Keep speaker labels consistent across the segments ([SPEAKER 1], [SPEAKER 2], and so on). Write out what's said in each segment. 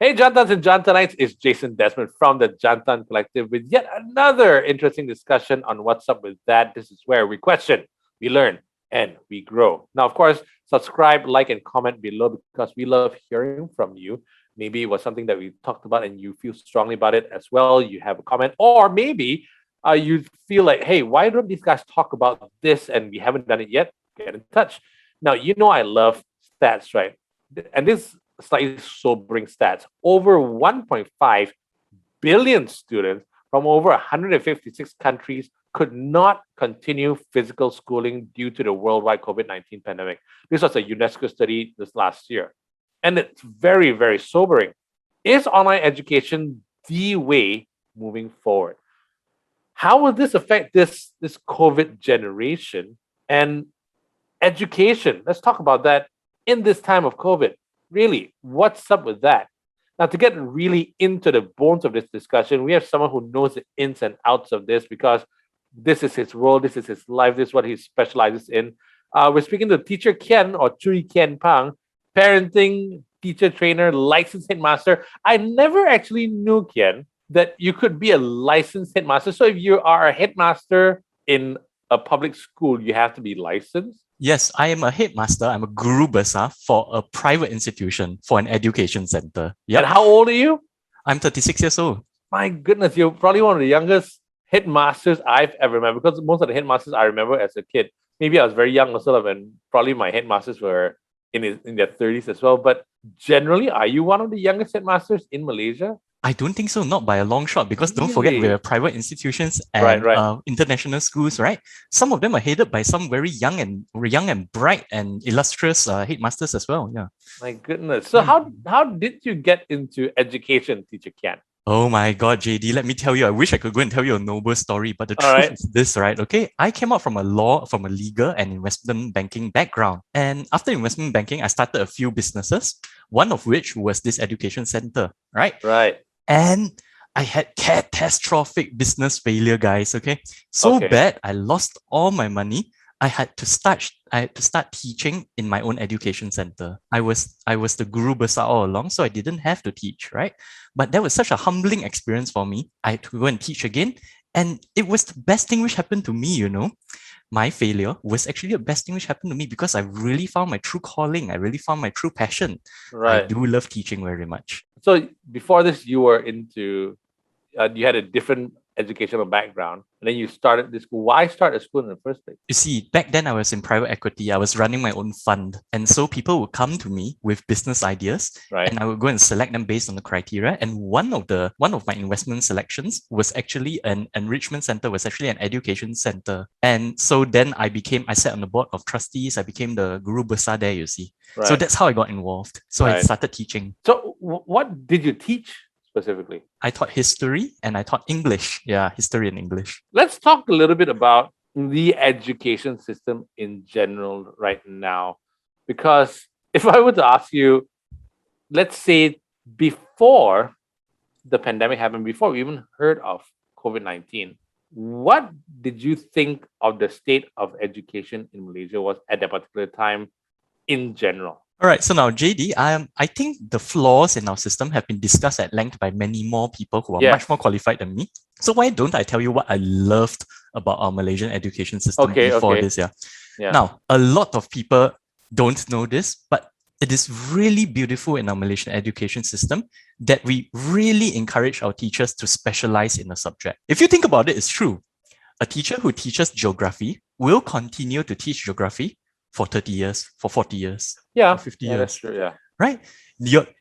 [SPEAKER 1] Hey, Jantans and Jantanites, it's Jason Desmond from the Jantan Collective with yet another interesting discussion on what's up with that. This is where we question, we learn, and we grow. Now, of course, subscribe, like, and comment below because we love hearing from you. Maybe it was something that we talked about and you feel strongly about it as well. You have a comment, or maybe you feel like, hey, why don't these guys talk about this and we haven't done it yet? Get in touch. Now, you know I love stats, right? And this slightly sobering stats. Over 1.5 billion students from over 156 countries could not continue physical schooling due to the worldwide COVID-19 pandemic. This was a UNESCO study this last year. And it's very, very sobering. Is online education the way moving forward? How will this affect this COVID generation and education? Let's talk about that in this time of COVID. Really, what's up with that? Now, to get really into the bones of this discussion, we have someone who knows the ins and outs of this because this is his role, this is his life, this is what he specializes in. We're speaking to teacher Kian or Chui Kean Phang, parenting teacher trainer, licensed headmaster. I never actually knew, Kian, that you could be a licensed headmaster. So if you are a headmaster in a public school, you have to be licensed?
[SPEAKER 2] Yes, I am a headmaster. I'm a guru besar for a private institution for an education center.
[SPEAKER 1] And how old are you?
[SPEAKER 2] I'm 36 years old.
[SPEAKER 1] My goodness, you're probably one of the youngest headmasters I've ever met because most of the headmasters I remember as a kid, maybe I was very young myself, and probably my headmasters were in their 30s as well. But generally, are you one of the youngest headmasters in Malaysia?
[SPEAKER 2] I don't think so, not by a long shot, because don't forget we're private institutions and international schools, right? Some of them are headed by some very young and bright and illustrious headmasters as well. Yeah.
[SPEAKER 1] My goodness. So how did you get into education, Teacher Kian?
[SPEAKER 2] Oh my God, JD, let me tell you, I wish I could go and tell you a noble story, but the truth is this, right? Okay, I came out from a legal and investment banking background. And after investment banking, I started a few businesses, one of which was this education center, right?
[SPEAKER 1] Right.
[SPEAKER 2] And I had catastrophic business failure, guys. Okay. So bad, I lost all my money. I had to start teaching in my own education center. I was the guru besar all along, so I didn't have to teach, right? But that was such a humbling experience for me. I had to go and teach again. And it was the best thing which happened to me, you know. My failure was actually the best thing which happened to me because I really found my true calling. I really found my true passion.
[SPEAKER 1] Right.
[SPEAKER 2] I do love teaching very much.
[SPEAKER 1] So before this, you were into, you had a different educational background, and then you started this school. Why start a school in the first place?
[SPEAKER 2] You see, back then I was in private equity. I was running my own fund. And so people would come to me with business ideas, and I would go and select them based on the criteria. And one of my investment selections was actually an enrichment center, was actually an education center. And so then I sat on the board of trustees. I became the guru besar there, you see. Right. So that's how I got involved. So I started teaching.
[SPEAKER 1] So what did you teach specifically?
[SPEAKER 2] I taught history and I taught English. Yeah, history and English.
[SPEAKER 1] Let's talk a little bit about the education system in general right now. Because if I were to ask you, let's say before the pandemic happened, before we even heard of COVID-19, what did you think of the state of education in Malaysia was at that particular time in general?
[SPEAKER 2] All right, so now JD, I think the flaws in our system have been discussed at length by many more people who are much more qualified than me. So why don't I tell you what I loved about our Malaysian education system before this? Yeah. Now, a lot of people don't know this, but it is really beautiful in our Malaysian education system that we really encourage our teachers to specialize in a subject. If you think about it, it's true. A teacher who teaches geography will continue to teach geography for 30 years, for 40 years, for 50 years.
[SPEAKER 1] That's true, yeah.
[SPEAKER 2] Right?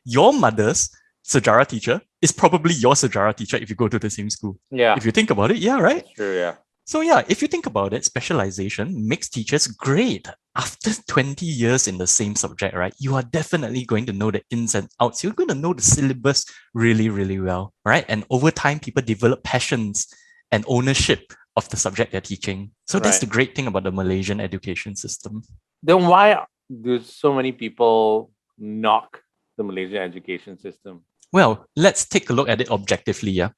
[SPEAKER 2] Your mother's sejarah teacher is probably your sejarah teacher if you go to the same school.
[SPEAKER 1] Yeah.
[SPEAKER 2] If you think about it, yeah, right?
[SPEAKER 1] That's true, yeah.
[SPEAKER 2] So yeah, if you think about it, specialization makes teachers great. After 20 years in the same subject, right, you are definitely going to know the ins and outs. You're going to know the syllabus really, really well, right? And over time, people develop passions and ownership of the subject they're teaching. So that's the great thing about the Malaysian education system.
[SPEAKER 1] Then why do so many people knock the Malaysian education system?
[SPEAKER 2] Well, let's take a look at it objectively. Yeah.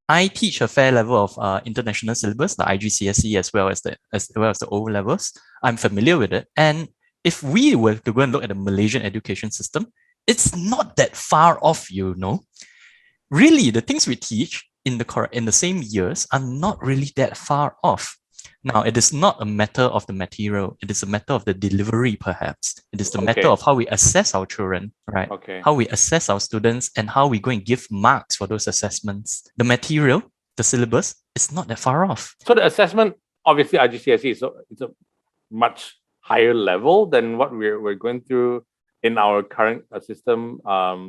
[SPEAKER 2] I teach a fair level of international syllabus, the IGCSE as well as the O levels. I'm familiar with it. And if we were to go and look at the Malaysian education system, it's not that far off, you know. Really, the things we teach in the same years are not really that far off. Now, it is not a matter of the material. It is a matter of the delivery, perhaps. It is the matter
[SPEAKER 1] Okay.
[SPEAKER 2] of how we assess our children, right?
[SPEAKER 1] Okay.
[SPEAKER 2] How we assess our students and how we go and give marks for those assessments. The material, the syllabus, is not that far off.
[SPEAKER 1] So the assessment, obviously, IGCSE, so it's a much higher level than what we're going through in our current system.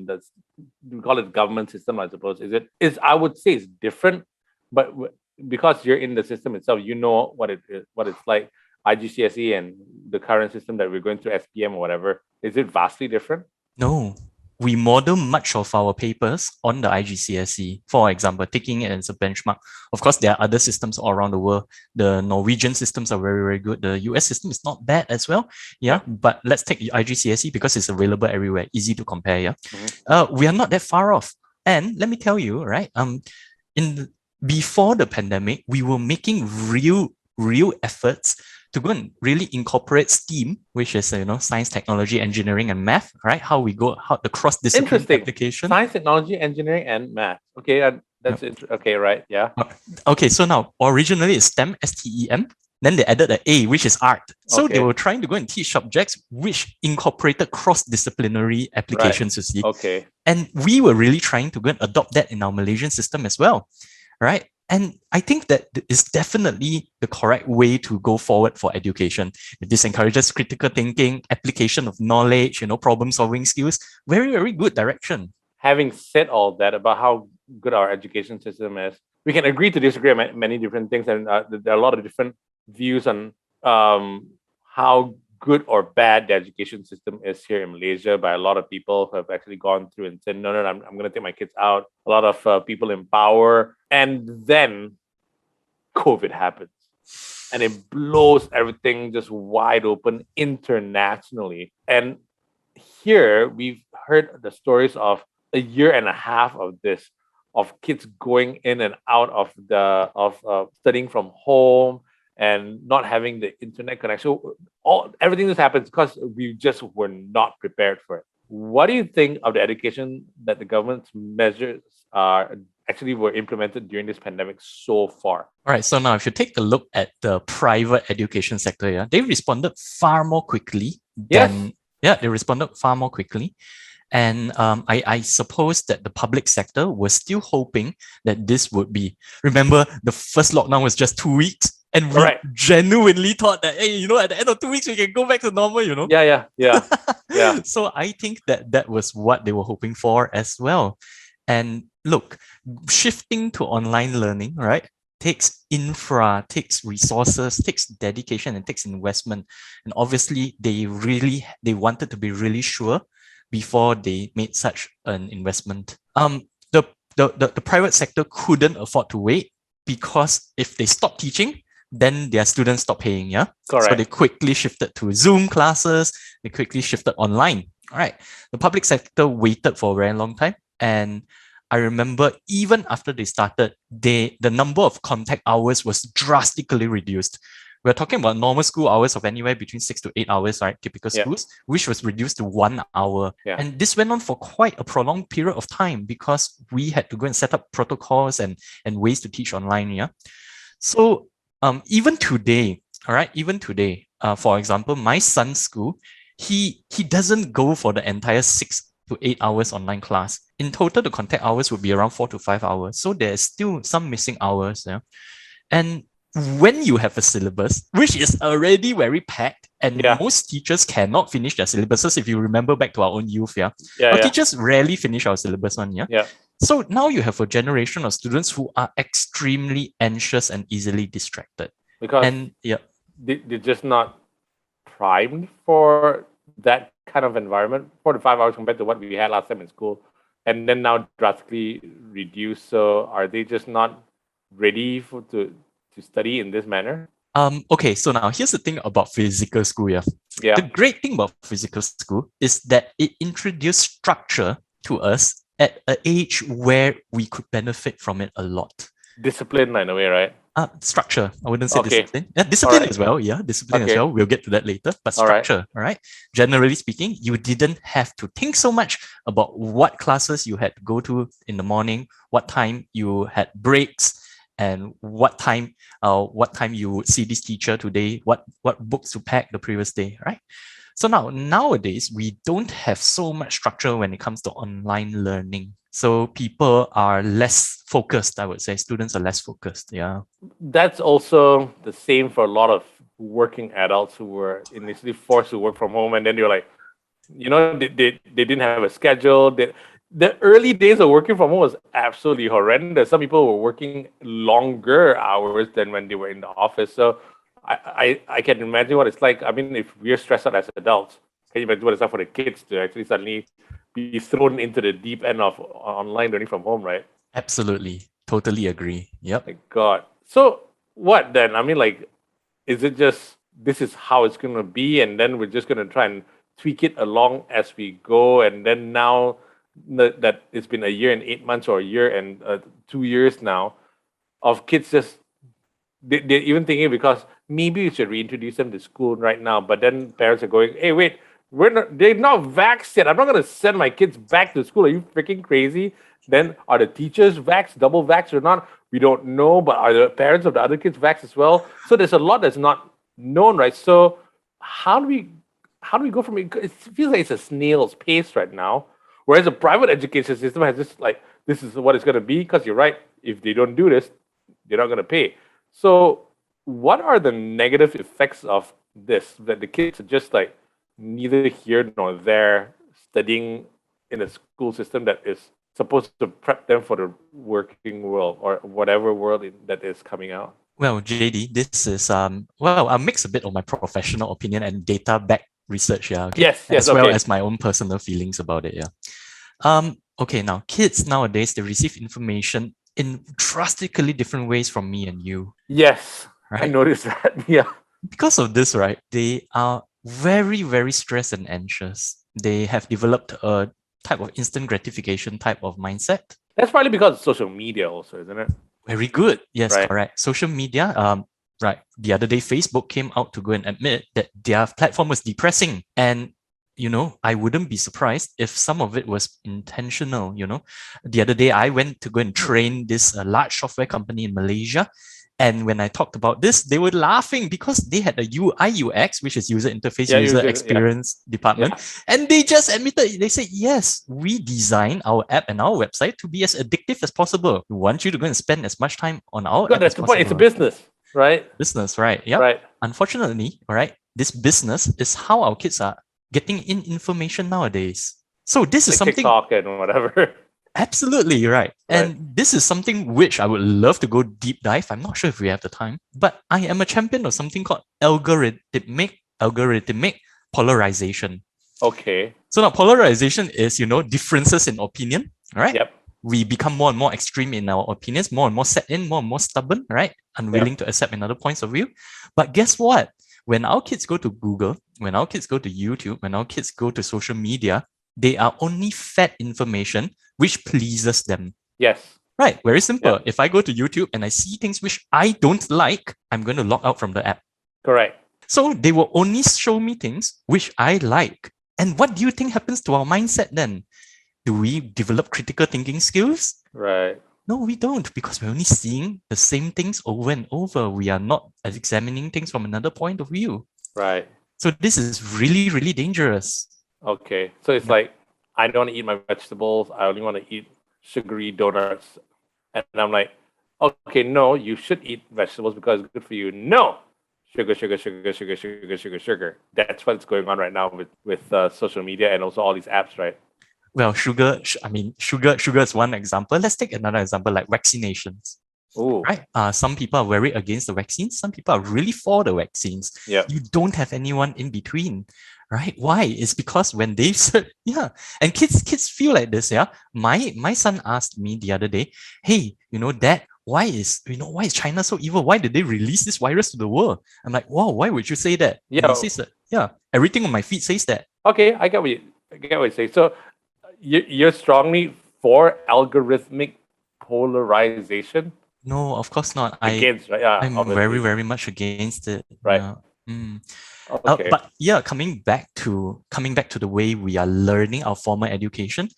[SPEAKER 1] That's, we call it government system, I suppose. I would say it's different, but because you're in the system itself, you know what it's like. IGCSE and the current system that we're going through, SPM or whatever, is it vastly different?
[SPEAKER 2] No, we model much of our papers on the IGCSE, for example, taking it as a benchmark. Of course, there are other systems all around the world. The Norwegian systems are very, very good. The US system is not bad as well. Yeah. But let's take IGCSE because it's available everywhere, easy to compare. Yeah. We are not that far off. And let me tell you, right? Before the pandemic, we were making real efforts to go and really incorporate STEAM, which is science, technology, engineering, and math, right? How the cross-discipline application.
[SPEAKER 1] Science, technology, engineering, and math. Okay, that's it. Okay, right? Yeah.
[SPEAKER 2] Okay, so now originally it's STEM, STEM. Then they added an A, which is art. So they were trying to go and teach subjects which incorporated cross-disciplinary applications, you see.
[SPEAKER 1] Okay.
[SPEAKER 2] And we were really trying to go and adopt that in our Malaysian system as well, right? And I think that is definitely the correct way to go forward for education. This encourages critical thinking, application of knowledge, problem-solving skills. Very, very good direction.
[SPEAKER 1] Having said all that about how good our education system is, we can agree to disagree on many different things, and there are a lot of different views on how good or bad the education system is here in Malaysia by a lot of people who have actually gone through and said, no, I'm going to take my kids out. A lot of people in power. And then COVID happens and it blows everything just wide open internationally. And here we've heard the stories of a year and a half of this, of kids going in and out of studying from home and not having the internet connection. Everything this happens because we just were not prepared for it. What do you think of the education that the government's measures were implemented during this pandemic so far?
[SPEAKER 2] All right, so now if you take a look at the private education sector, they responded far more quickly than they responded far more quickly. And I suppose that the public sector was still hoping that this would be. Remember, the first lockdown was just 2 weeks. And we genuinely thought that, hey, at the end of 2 weeks, we can go back to normal,
[SPEAKER 1] Yeah.
[SPEAKER 2] So I think that was what they were hoping for as well. And look, shifting to online learning, right, takes infra, takes resources, takes dedication, and takes investment. And obviously, they wanted to be really sure before they made such an investment. The private sector couldn't afford to wait, because if they stop teaching, then their students stop paying, yeah?
[SPEAKER 1] Correct.
[SPEAKER 2] So they quickly shifted to Zoom classes, they quickly shifted online. All right. The public sector waited for a very long time. And I remember even after they started, the number of contact hours was drastically reduced. We're talking about normal school hours of anywhere between 6 to 8 hours, right? Typical schools, which was reduced to 1 hour.
[SPEAKER 1] Yeah.
[SPEAKER 2] And this went on for quite a prolonged period of time because we had to go and set up protocols and ways to teach online, yeah? So even today, for example, my son's school, he doesn't go for the entire 6 to 8 hours online class. In total, the contact hours would be around 4 to 5 hours. So there's still some missing hours. Yeah? And when you have a syllabus, which is already very packed, and most teachers cannot finish their syllabuses, if you remember back to our own youth, our teachers rarely finish our syllabus one, So now you have a generation of students who are extremely anxious and easily distracted.
[SPEAKER 1] Because they're just not primed for that kind of environment. 4 to 5 hours compared to what we had last time in school, and then now drastically reduced. So are they just not ready to study in this manner?
[SPEAKER 2] Okay, so now here's the thing about physical school. The great thing about physical school is that it introduced structure to us at an age where we could benefit from it a lot.
[SPEAKER 1] discipline in a way, right?
[SPEAKER 2] Structure. I wouldn't say
[SPEAKER 1] Okay.
[SPEAKER 2] discipline. Yeah, discipline
[SPEAKER 1] Alright.
[SPEAKER 2] as well. Yeah, discipline as
[SPEAKER 1] Okay.
[SPEAKER 2] well. We'll get to that later. But
[SPEAKER 1] Alright.
[SPEAKER 2] structure, all right? Generally speaking, you didn't have to think so much about what classes you had to go to in the morning, what time you had breaks, and what time you would see this teacher today, what books to pack the previous day, right? So nowadays, we don't have so much structure when it comes to online learning. So people are less focused, I would say. Students are less focused. Yeah.
[SPEAKER 1] That's also the same for a lot of working adults who were initially forced to work from home, and then you're like, they didn't have a schedule. The early days of working from home was absolutely horrendous. Some people were working longer hours than when they were in the office. So I can imagine what it's like. I mean, if we're stressed out as adults, can you imagine what it's like for the kids to actually suddenly be thrown into the deep end of online learning from home, right?
[SPEAKER 2] Absolutely. Totally agree. Yep.
[SPEAKER 1] My God. So what then? I mean, like, is it just this is how it's going to be, and then we're just going to try and tweak it along as we go, and then now that it's been a year and 8 months or a year and 2 years now of kids just they're even thinking because maybe we should reintroduce them to school right now, but then parents are going, hey, wait, they're not vaxxed yet. I'm not going to send my kids back to school. Are you freaking crazy? Then are the teachers vaxxed, double vaxxed or not? We don't know, but are the parents of the other kids vaxxed as well? So there's a lot that's not known, right? So how do we go from it? It feels like it's a snail's pace right now. Whereas the private education system has just like, this is what it's going to be, because you're right. If they don't do this, they're not going to pay. So, what are the negative effects of this? That the kids are just like neither here nor there, studying in a school system that is supposed to prep them for the working world or whatever world that is coming out.
[SPEAKER 2] Well, JD, this is well, I'll mix a bit of my professional opinion and data backed research, yeah. Okay?
[SPEAKER 1] Yes,
[SPEAKER 2] As
[SPEAKER 1] okay.
[SPEAKER 2] well as my own personal feelings about it, yeah. Okay, now kids nowadays they receive information in drastically different ways from me and you.
[SPEAKER 1] Yes,
[SPEAKER 2] right?
[SPEAKER 1] I noticed that. Yeah.
[SPEAKER 2] Because of this, right, they are very, very stressed and anxious. They have developed a type of instant gratification type of mindset.
[SPEAKER 1] That's probably because of social media also, isn't it?
[SPEAKER 2] Very good. Yes,
[SPEAKER 1] Right.
[SPEAKER 2] correct. Social media, right. The other day, Facebook came out to go and admit that their platform was depressing. And I wouldn't be surprised if some of it was intentional. The other day I went to go and train this large software company in Malaysia. And when I talked about this, they were laughing because they had a UI UX, which is user interface, user experience department. Yeah. And they just admitted, they said, yes, we design our app and our website to be as addictive as possible. We want you to go and spend as much time on our app
[SPEAKER 1] that's
[SPEAKER 2] as
[SPEAKER 1] the
[SPEAKER 2] possible.
[SPEAKER 1] point. It's a business, right?
[SPEAKER 2] Business, right? Yeah.
[SPEAKER 1] Right.
[SPEAKER 2] Unfortunately, right, this business is how our kids are getting in information nowadays. So this is something
[SPEAKER 1] TikTok and whatever.
[SPEAKER 2] Absolutely right. And this is something which I would love to go deep dive. I'm not sure if we have the time, but I am a champion of something called algorithmic polarization.
[SPEAKER 1] Okay.
[SPEAKER 2] So now polarization is, differences in opinion, right?
[SPEAKER 1] Yep.
[SPEAKER 2] We become more and more extreme in our opinions, more and more set in, more and more stubborn, right? Unwilling to accept another points of view. But guess what? When our kids go to Google, when our kids go to YouTube, when our kids go to social media, they are only fed information which pleases them.
[SPEAKER 1] Yes.
[SPEAKER 2] Right. Very simple. Yep. If I go to YouTube and I see things which I don't like, I'm going to log out from the app.
[SPEAKER 1] Correct.
[SPEAKER 2] So they will only show me things which I like. And what do you think happens to our mindset then? Do we develop critical thinking skills?
[SPEAKER 1] Right.
[SPEAKER 2] No, we don't, because we're only seeing the same things over and over. We are not examining things from another point of view.
[SPEAKER 1] Right.
[SPEAKER 2] So this is really, really dangerous.
[SPEAKER 1] Okay. So it's like, I don't want to eat my vegetables. I only want to eat sugary donuts. And I'm like, okay, no, you should eat vegetables because it's good for you. No, sugar, sugar, sugar, sugar, sugar, sugar, sugar. That's what's going on right now with social media and also all these apps, right?
[SPEAKER 2] Well, sugar is one example. Let's take another example like vaccinations.
[SPEAKER 1] Ooh.
[SPEAKER 2] Right? Some people are very against the vaccines. Some people are really for the vaccines.
[SPEAKER 1] Yeah.
[SPEAKER 2] You don't have anyone in between. Right? Why? It's because when they said, and kids feel like this, yeah. My son asked me the other day, hey, Dad, why is China so evil? Why did they release this virus to the world? I'm like, wow, why would you say that?
[SPEAKER 1] Yeah.
[SPEAKER 2] And he says that, everything on my feed says that.
[SPEAKER 1] Okay, I get what you say. So you're strongly for algorithmic polarization?
[SPEAKER 2] No, of course not.
[SPEAKER 1] Against, right? Yeah,
[SPEAKER 2] I'm very,
[SPEAKER 1] obviously.
[SPEAKER 2] very much against it.
[SPEAKER 1] Right.
[SPEAKER 2] Yeah. Mm.
[SPEAKER 1] Okay.
[SPEAKER 2] But yeah, coming back to the way we are learning our formal education,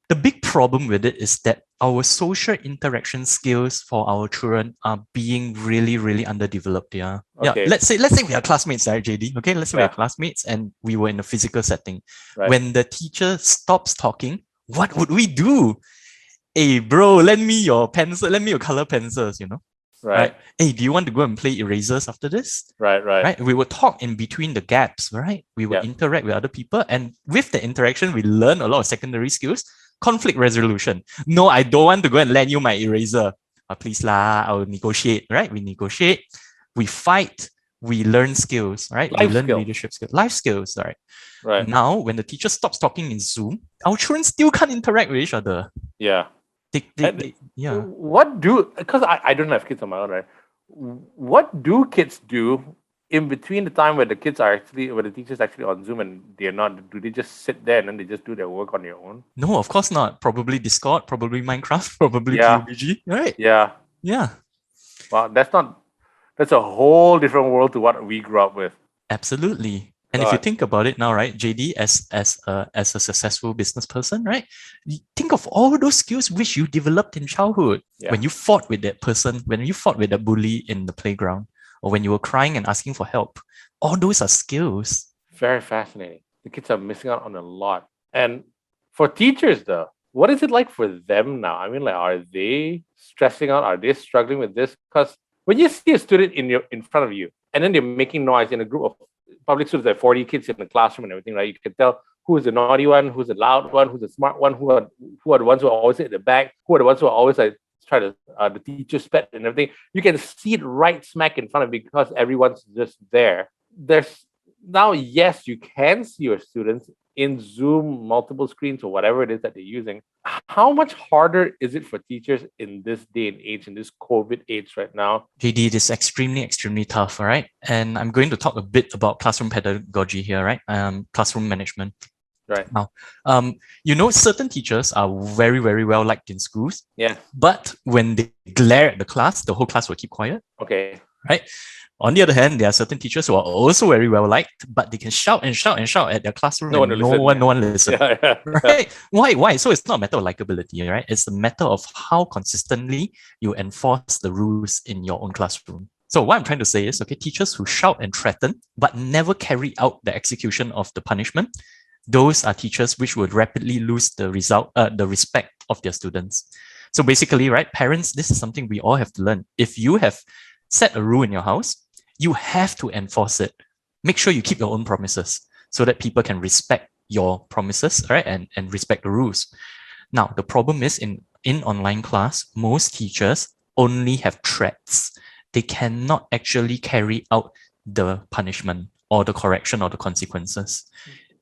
[SPEAKER 2] the big problem with it is that our social interaction skills for our children are being really, really underdeveloped. Yeah. Yeah.
[SPEAKER 1] Okay.
[SPEAKER 2] Let's say we are classmates, right, JD? Okay, let's say we are
[SPEAKER 1] Yeah.
[SPEAKER 2] classmates and we were in a physical setting.
[SPEAKER 1] Right.
[SPEAKER 2] When the teacher stops talking, what would we do? Hey, bro, lend me your pencil, lend me your color pencils,
[SPEAKER 1] Right.
[SPEAKER 2] right? Hey, do you want to go and play erasers after this?
[SPEAKER 1] Right. Right.
[SPEAKER 2] Right? We will talk in between the gaps, right? We will
[SPEAKER 1] Yeah.
[SPEAKER 2] interact with other people. And with the interaction, we learn a lot of secondary skills. Conflict resolution. No, I don't want to go and lend you my eraser. Please lah, I'll negotiate, right? We negotiate, we fight, we learn skills, right? We
[SPEAKER 1] Life
[SPEAKER 2] learn
[SPEAKER 1] skill.
[SPEAKER 2] leadership skills, life skills, right?
[SPEAKER 1] Right.
[SPEAKER 2] Now, when the teacher stops talking in Zoom, our children still can't interact with each other.
[SPEAKER 1] Yeah.
[SPEAKER 2] Yeah.
[SPEAKER 1] What do, because I don't have kids on my own, right? What do kids do in between the time where the kids are actually, where the teacher's actually on Zoom and they're not? Do they just sit there and then they just do their work on their own?
[SPEAKER 2] No, of course not. Probably Discord, probably Minecraft, probably
[SPEAKER 1] Yeah.
[SPEAKER 2] PUBG, right?
[SPEAKER 1] Yeah.
[SPEAKER 2] Yeah.
[SPEAKER 1] Well, that's a whole different world to what we grew up with.
[SPEAKER 2] Absolutely. And if you think about it now, right, JD, as a successful business person, right, you think of all those skills which you developed in childhood.
[SPEAKER 1] Yeah.
[SPEAKER 2] When you fought with that person, when you fought with that bully in the playground, or when you were crying and asking for help, all those are skills.
[SPEAKER 1] Very fascinating. The kids are missing out on a lot. And for teachers, though, what is it like for them now? I mean, like, are they stressing out? Are they struggling with this? Because when you see a student in front of you, and then they're making noise in a group of public students, like 40 kids in the classroom and everything, right? You can tell who is the naughty one, who's the loud one, who's the smart one, who are the ones who are always at the back, who are the ones who are always like try to the teacher's pet and everything. You can see it right smack in front of you because everyone's just there. There's now, yes, you can see your students in Zoom, multiple screens, or whatever it is that they're using. How much harder is it for teachers in this day and age, in this COVID age right now?
[SPEAKER 2] JD, it is extremely, extremely tough, all right? And I'm going to talk a bit about classroom pedagogy here, right? Classroom management.
[SPEAKER 1] Right.
[SPEAKER 2] Now, certain teachers are very, very well liked in schools.
[SPEAKER 1] Yeah.
[SPEAKER 2] But when they glare at the class, the whole class will keep quiet.
[SPEAKER 1] Okay.
[SPEAKER 2] Right? On the other hand, there are certain teachers who are also very well liked, but they can shout and shout and shout at their classroom
[SPEAKER 1] no
[SPEAKER 2] and no one listens.
[SPEAKER 1] Yeah.
[SPEAKER 2] Right? Why? So it's not a matter of likability, right? It's a matter of how consistently you enforce the rules in your own classroom. So what I'm trying to say is, okay, teachers who shout and threaten, but never carry out the execution of the punishment, those are teachers which would rapidly lose the respect of their students. So basically, right, parents, this is something we all have to learn. If you have set a rule in your house, you have to enforce it. Make sure you keep your own promises so that people can respect your promises, right, and respect the rules. Now, the problem is in online class, most teachers only have threats. They cannot actually carry out the punishment or the correction or the consequences.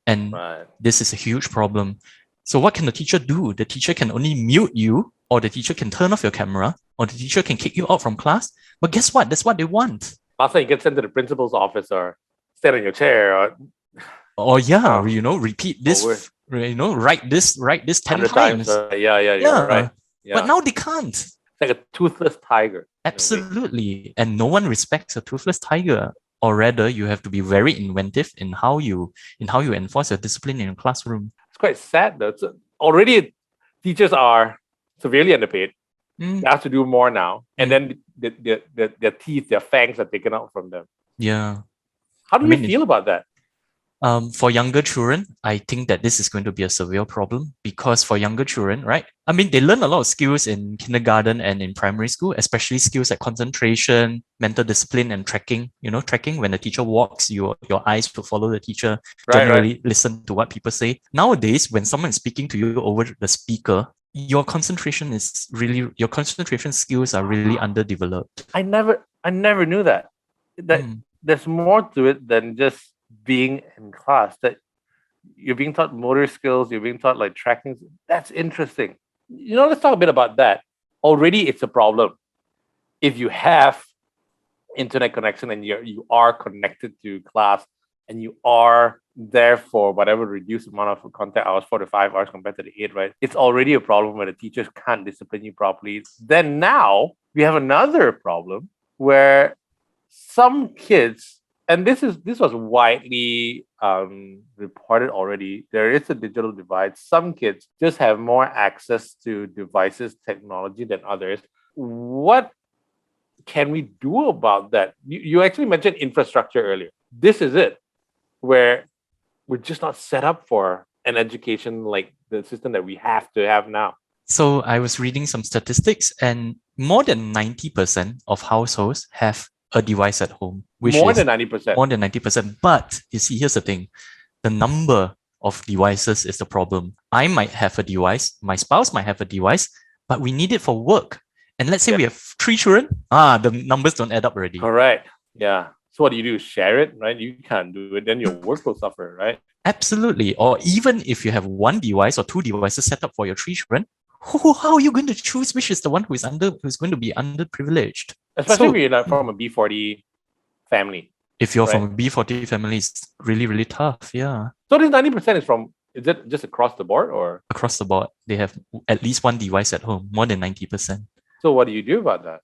[SPEAKER 2] And this is a huge problem. So what can the teacher do? The teacher can only mute you, or the teacher can turn off your camera, or the teacher can kick you out from class. But guess what? That's what they want.
[SPEAKER 1] Last time you get sent to the principal's office or stand on your chair
[SPEAKER 2] or repeat this, write this 10 times.
[SPEAKER 1] Yeah. Right. Yeah.
[SPEAKER 2] But now they can't.
[SPEAKER 1] It's like a toothless tiger.
[SPEAKER 2] Absolutely. And no one respects a toothless tiger. Or rather, you have to be very inventive in how you enforce your discipline in your classroom.
[SPEAKER 1] It's quite sad though. Already teachers are severely underpaid. They have to do more now. And then their teeth, their fangs are taken out from them.
[SPEAKER 2] Yeah.
[SPEAKER 1] How do you feel about that?
[SPEAKER 2] For younger children, I think that this is going to be a severe problem because for younger children, right? I mean, they learn a lot of skills in kindergarten and in primary school, especially skills like concentration, mental discipline, and tracking. Tracking when the teacher walks, your eyes will follow the teacher, generally listen to what people say. Nowadays, when someone is speaking to you over the speaker, your concentration skills are really underdeveloped.
[SPEAKER 1] I never knew that. There's more to it than just being in class, that you're being taught motor skills, you're being taught like tracking. That's interesting. Let's talk a bit about that. Already it's a problem. If you have internet connection and you are connected to class and you are there for whatever reduced amount of contact hours, 4 to 5 hours compared to the 8, right? It's already a problem where the teachers can't discipline you properly. Then now we have another problem where some kids, and this was widely reported already, there is a digital divide. Some kids just have more access to devices, technology than others. What can we do about that? You actually mentioned infrastructure earlier. This is it, where we're just not set up for an education like the system that we have to have now.
[SPEAKER 2] So I was reading some statistics, and more than 90% of households have a device at home.
[SPEAKER 1] More than 90%.
[SPEAKER 2] More than 90%. But you see, here's the thing. The number of devices is the problem. I might have a device, my spouse might have a device, but we need it for work. And let's say we have 3 children. The numbers don't add up already.
[SPEAKER 1] Correct. Yeah. So what do? Share it, right? You can't do it. Then your work will suffer, right?
[SPEAKER 2] Absolutely. Or even if you have 1 device or 2 devices set up for your 3 children, how are you going to choose which is the one who's going to be underprivileged?
[SPEAKER 1] Especially if you're from a B40 family.
[SPEAKER 2] If you're from a B40 family, it's really, really tough. Yeah.
[SPEAKER 1] So this 90% is it just across the board or?
[SPEAKER 2] Across the board, they have at least 1 device at home, more than 90%.
[SPEAKER 1] So what do you do about that?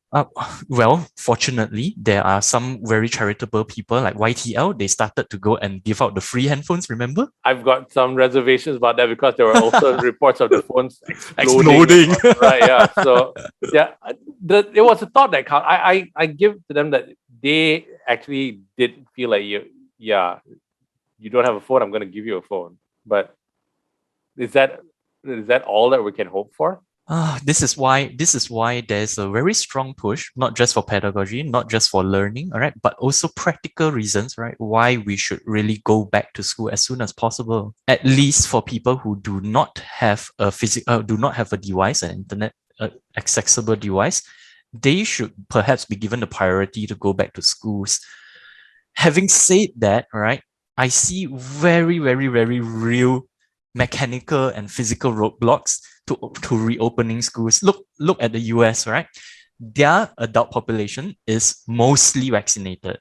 [SPEAKER 2] Well, fortunately, there are some very charitable people like YTL. They started to go and give out the free handphones, remember?
[SPEAKER 1] I've got some reservations about that because there were also reports of the phones
[SPEAKER 2] exploding.
[SPEAKER 1] Right, yeah. So, yeah, it was a thought that count. I give to them that they actually did feel like, you don't have a phone, I'm going to give you a phone. But is that all that we can hope for?
[SPEAKER 2] This is why there's a very strong push, not just for pedagogy, not just for learning, all right, but also practical reasons, right? Why we should really go back to school as soon as possible. At least for people who do not have a device, an internet accessible device, they should perhaps be given the priority to go back to schools. Having said that, right, I see very, very, very real mechanical and physical roadblocks to reopening schools. Look at the US, right? Their adult population is mostly vaccinated,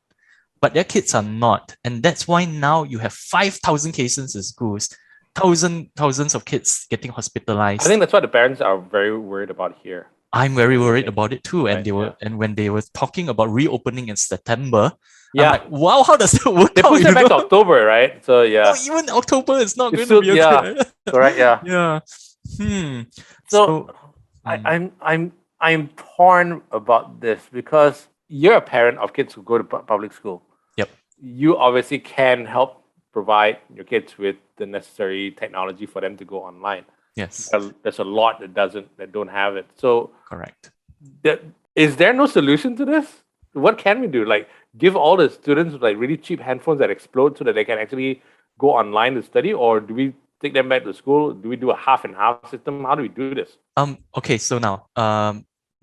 [SPEAKER 2] but their kids are not. And that's why now you have 5,000 cases in schools, thousands of kids getting hospitalized.
[SPEAKER 1] I think that's what the parents are very worried about here.
[SPEAKER 2] I'm very worried about it too. And and when they were talking about reopening in September, I'm like, wow, how does that work?
[SPEAKER 1] They pushed it back to October, right? So
[SPEAKER 2] even October is not going to be okay.
[SPEAKER 1] Correct. Yeah.
[SPEAKER 2] Yeah.
[SPEAKER 1] So I'm torn about this because you're a parent of kids who go to public school.
[SPEAKER 2] Yep.
[SPEAKER 1] You obviously can help provide your kids with the necessary technology for them to go online.
[SPEAKER 2] Yes.
[SPEAKER 1] There's a lot that don't have it. So
[SPEAKER 2] correct.
[SPEAKER 1] Is there no solution to this? What can we do? Like give all the students like really cheap handphones that explode so that they can actually go online to study, or do we take them back to school? Do we do a half and half system? How do we do this?
[SPEAKER 2] Okay, so now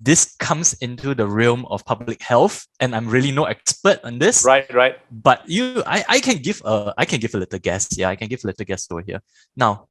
[SPEAKER 2] this comes into the realm of public health, and I'm really no expert on this.
[SPEAKER 1] Right.
[SPEAKER 2] But I can give a little guess. Yeah, I can give a little guess over here. Now,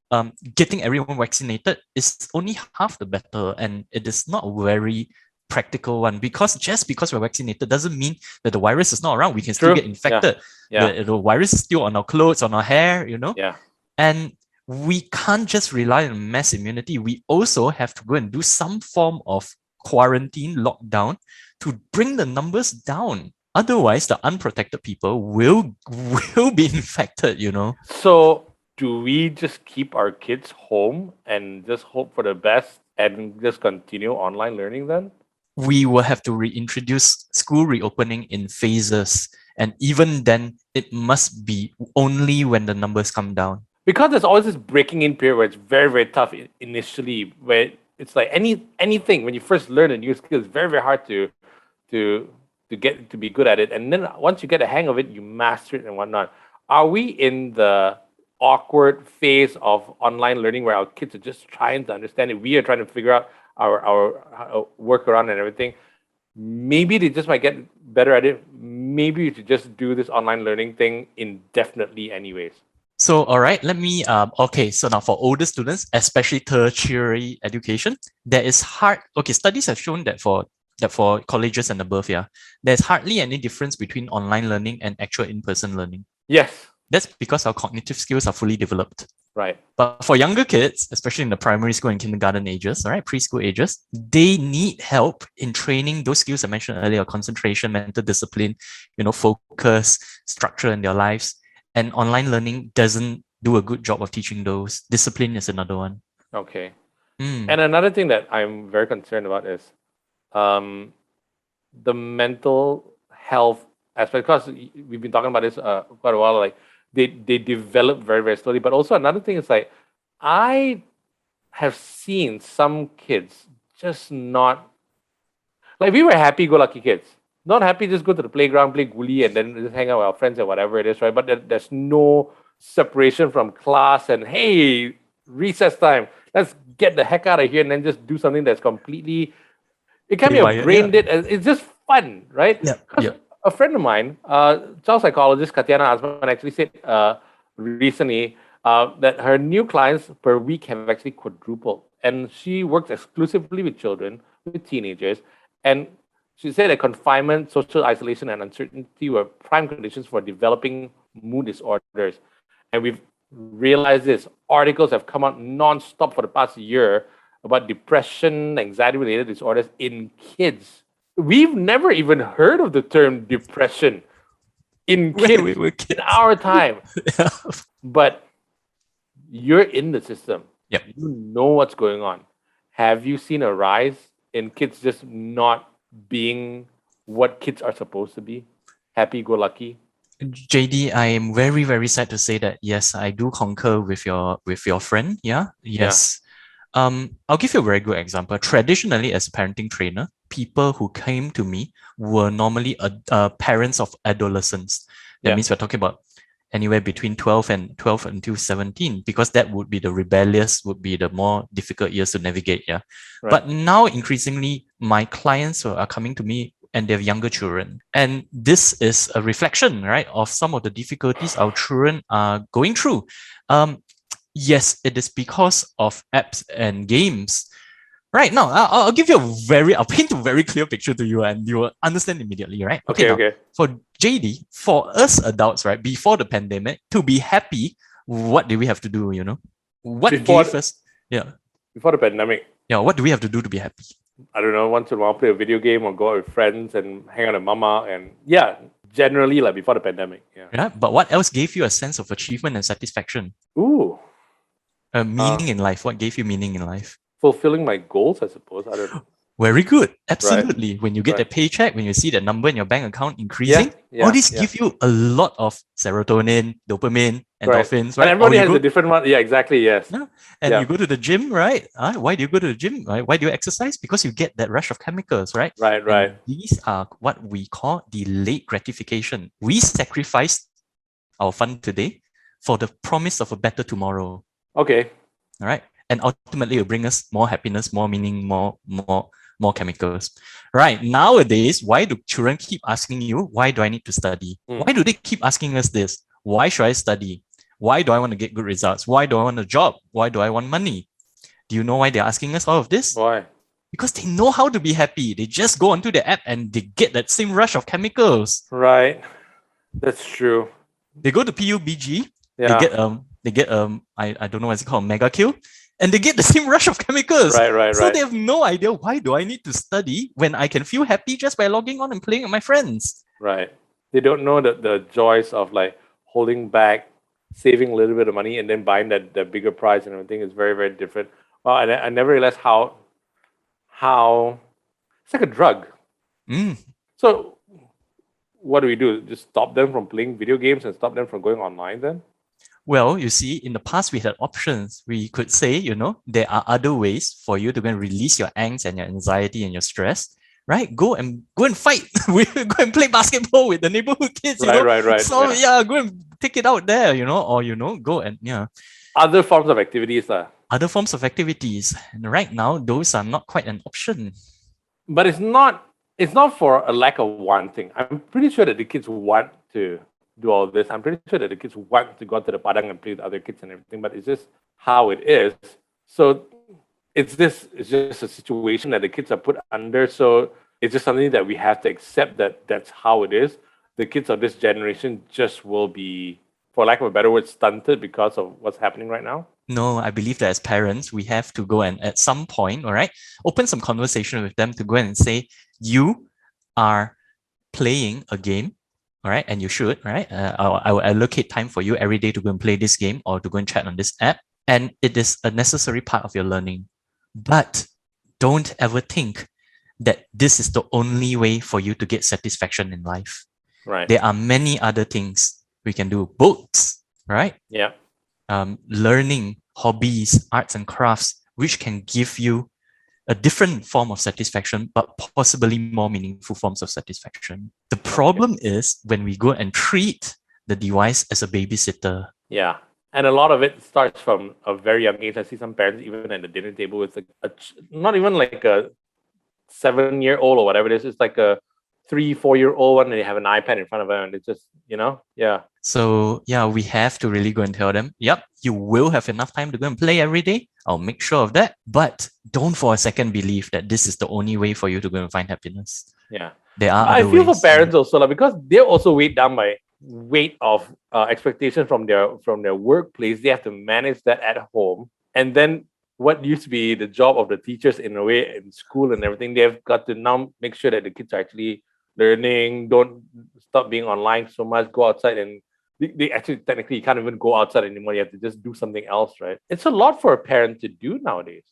[SPEAKER 2] getting everyone vaccinated is only half the battle, and it is not a very practical one, because just because we're vaccinated doesn't mean that the virus is not around. We can still get infected. Yeah. The virus is still on our clothes, on our hair, Yeah. And we can't just rely on mass immunity. We also have to go and do some form of quarantine, lockdown, to bring the numbers down. Otherwise, the unprotected people will be infected,
[SPEAKER 1] So do we just keep our kids home and just hope for the best and just continue online learning then?
[SPEAKER 2] We will have to reintroduce school reopening in phases. And even then, it must be only when the numbers come down.
[SPEAKER 1] Because there's always this breaking in period where it's very, very tough initially, where it's like anything, when you first learn a new skill, it's very, very hard to get to be good at it. And then once you get a hang of it, you master it and whatnot. Are we in the awkward phase of online learning where our kids are just trying to understand it? We are trying to figure out our workaround and everything. Maybe they just might get better at it. Maybe you should just do this online learning thing indefinitely anyways.
[SPEAKER 2] So, all right, let me, so now for older students, especially tertiary education, studies have shown that for colleges and above, there's hardly any difference between online learning and actual in-person learning.
[SPEAKER 1] Yes.
[SPEAKER 2] That's because our cognitive skills are fully developed.
[SPEAKER 1] Right.
[SPEAKER 2] But for younger kids, especially in the primary school and kindergarten ages, all right, preschool ages, they need help in training those skills I mentioned earlier: concentration, mental discipline, focus, structure in their lives. And online learning doesn't do a good job of teaching those. Discipline is another one.
[SPEAKER 1] Okay.
[SPEAKER 2] Mm.
[SPEAKER 1] And another thing that I'm very concerned about is the mental health aspect, because we've been talking about this quite a while. Like they develop very, very slowly. But also another thing is like I have seen some kids just not like we were happy-go-lucky kids. Not happy, just go to the playground, play gully, and then just hang out with our friends or whatever it is, right? But there's no separation from class and hey, recess time. Let's get the heck out of here and then just do something that's completely. It can be a
[SPEAKER 2] Haywire,
[SPEAKER 1] brain
[SPEAKER 2] yeah.
[SPEAKER 1] dead. It's just fun, right?
[SPEAKER 2] Yeah,
[SPEAKER 1] 'Cause
[SPEAKER 2] yeah.
[SPEAKER 1] a friend of mine, child psychologist Katiana Asman, actually said recently that her new clients per week have actually quadrupled, and she works exclusively with children, with teenagers, and she said that confinement, social isolation, and uncertainty were prime conditions for developing mood disorders. And we've realized this. Articles have come out non-stop for the past year about depression, anxiety-related disorders in kids. We've never even heard of the term depression in
[SPEAKER 2] When
[SPEAKER 1] kids
[SPEAKER 2] we were
[SPEAKER 1] in
[SPEAKER 2] kids.
[SPEAKER 1] our time.
[SPEAKER 2] Yeah.
[SPEAKER 1] But you're in the system.
[SPEAKER 2] Yep.
[SPEAKER 1] You know what's going on. Have you seen a rise in kids just not being what kids are supposed to be? Happy-go-lucky?
[SPEAKER 2] JD, I am very, very sad to say that yes, I do concur with your friend. Yeah. Yes. I'll give you a very good example. Traditionally, as a parenting trainer, people who came to me were normally parents of adolescents. That
[SPEAKER 1] Yeah.
[SPEAKER 2] means we're talking about anywhere between 12 until 17, because that would be the rebellious, would be the more difficult years to navigate. Yeah.
[SPEAKER 1] Right.
[SPEAKER 2] But now increasingly, my clients are coming to me and they have younger children. And this is a reflection, right, of some of the difficulties our children are going through. Yes, it is because of apps and games. Right now, I'll give you I'll paint a very clear picture to you and you will understand immediately, right?
[SPEAKER 1] Okay.
[SPEAKER 2] For JD, for us adults, right, before the pandemic, to be happy, what do we have to do, What gave us,
[SPEAKER 1] Before the pandemic,
[SPEAKER 2] what do we have to do to be happy?
[SPEAKER 1] I don't know, once in a while play a video game or go out with friends and hang out with mama, and generally like before the pandemic. Yeah.
[SPEAKER 2] Right? But what else gave you a sense of achievement and satisfaction?
[SPEAKER 1] Ooh.
[SPEAKER 2] Meaning in life. What gave you meaning in life?
[SPEAKER 1] Fulfilling my goals, I suppose. I don't know.
[SPEAKER 2] Very good. Absolutely. When you get
[SPEAKER 1] Right.
[SPEAKER 2] the paycheck, when you see the number in your bank account increasing,
[SPEAKER 1] Yeah,
[SPEAKER 2] all these
[SPEAKER 1] yeah.
[SPEAKER 2] give you a lot of serotonin, dopamine, endorphins, right?
[SPEAKER 1] And everybody
[SPEAKER 2] Or
[SPEAKER 1] has
[SPEAKER 2] you
[SPEAKER 1] a
[SPEAKER 2] go,
[SPEAKER 1] different one. Yeah, exactly. Yes.
[SPEAKER 2] yeah, and
[SPEAKER 1] Yeah.
[SPEAKER 2] you go to the gym, right? Why do you go to the gym? Right? Why do you exercise? Because you get that rush of chemicals, right?
[SPEAKER 1] Right.
[SPEAKER 2] And these are what we call delayed gratification. We sacrifice our fun today for the promise of a better tomorrow.
[SPEAKER 1] Okay.
[SPEAKER 2] All right. And ultimately, it will bring us more happiness, more meaning, more chemicals. Right. Nowadays, why do children keep asking you, why do I need to study? Why do they keep asking us this? Why should I study? Why do I want to get good results? Why do I want a job? Why do I want money? Do you know why they're asking us all of this?
[SPEAKER 1] Why?
[SPEAKER 2] Because they know how to be happy. They just go onto the app and they get that same rush of chemicals.
[SPEAKER 1] Right. That's true.
[SPEAKER 2] They go to PUBG.
[SPEAKER 1] Yeah.
[SPEAKER 2] They get I don't know what's it called, mega kill, and they get the same rush of chemicals.
[SPEAKER 1] Right.
[SPEAKER 2] So they have no idea, why do I need to study when I can feel happy just by logging on and playing with my friends?
[SPEAKER 1] Right. They don't know the joys of like holding back, saving a little bit of money, and then buying that bigger prize and everything is very, very different. Well, I never realized how it's like a drug. So what do we do? Just stop them from playing video games and stop them from going online then?
[SPEAKER 2] Well, you see, in the past, we had options. We could say, there are other ways for you to go and release your angst and your anxiety and your stress, right? Go and fight. Go and play basketball with the neighborhood kids,
[SPEAKER 1] Right.
[SPEAKER 2] So go and take it out there, or, go and,
[SPEAKER 1] Other forms of activities.
[SPEAKER 2] Other forms of activities. And right now, those are not quite an option.
[SPEAKER 1] But it's not for a lack of wanting. I'm pretty sure that the kids want to do all this. I'm pretty sure that the kids want to go out to the padang and play with other kids and everything, but it's just how it is. So it's just a situation that the kids are put under. So it's just something that we have to accept that that's how it is. The kids of this generation just will be for lack of a better word, stunted because of what's happening right now?
[SPEAKER 2] No, I believe that as parents, we have to go and at some point, all right, open some conversation with them to go and say, you are playing a game, all right, and you should, right? I will allocate time for you every day to go and play this game or to go and chat on this app. And it is a necessary part of your learning. But don't ever think that this is the only way for you to get satisfaction in life.
[SPEAKER 1] Right.
[SPEAKER 2] There are many other things we can do. Books, right?
[SPEAKER 1] Yeah.
[SPEAKER 2] Learning, hobbies, arts and crafts, which can give you a different form of satisfaction, but possibly more meaningful forms of satisfaction. The problem is when we go and treat the device as a babysitter.
[SPEAKER 1] Yeah. And a lot of it starts from a very young age. I see some parents even at the dinner table with not even like a 7-year-old or whatever it is. It's like a 3-4-year-old one, and they have an iPad in front of them, and it's just, yeah.
[SPEAKER 2] So yeah, we have to really go and tell them, yep, you will have enough time to go and play every day. I'll make sure of that. But don't for a second believe that this is the only way for you to go and find happiness.
[SPEAKER 1] Yeah.
[SPEAKER 2] There are
[SPEAKER 1] I
[SPEAKER 2] other
[SPEAKER 1] feel
[SPEAKER 2] ways.
[SPEAKER 1] for parents also, like, because they're also weighed down by weight of expectations from their workplace. They have to manage that at home. And then what used to be the job of the teachers in a way in school and everything, they've got to now make sure that the kids are actually learning, don't stop being online so much, go outside, and they actually technically you can't even go outside anymore. You have to just do something else, right? It's a lot for a parent to do nowadays.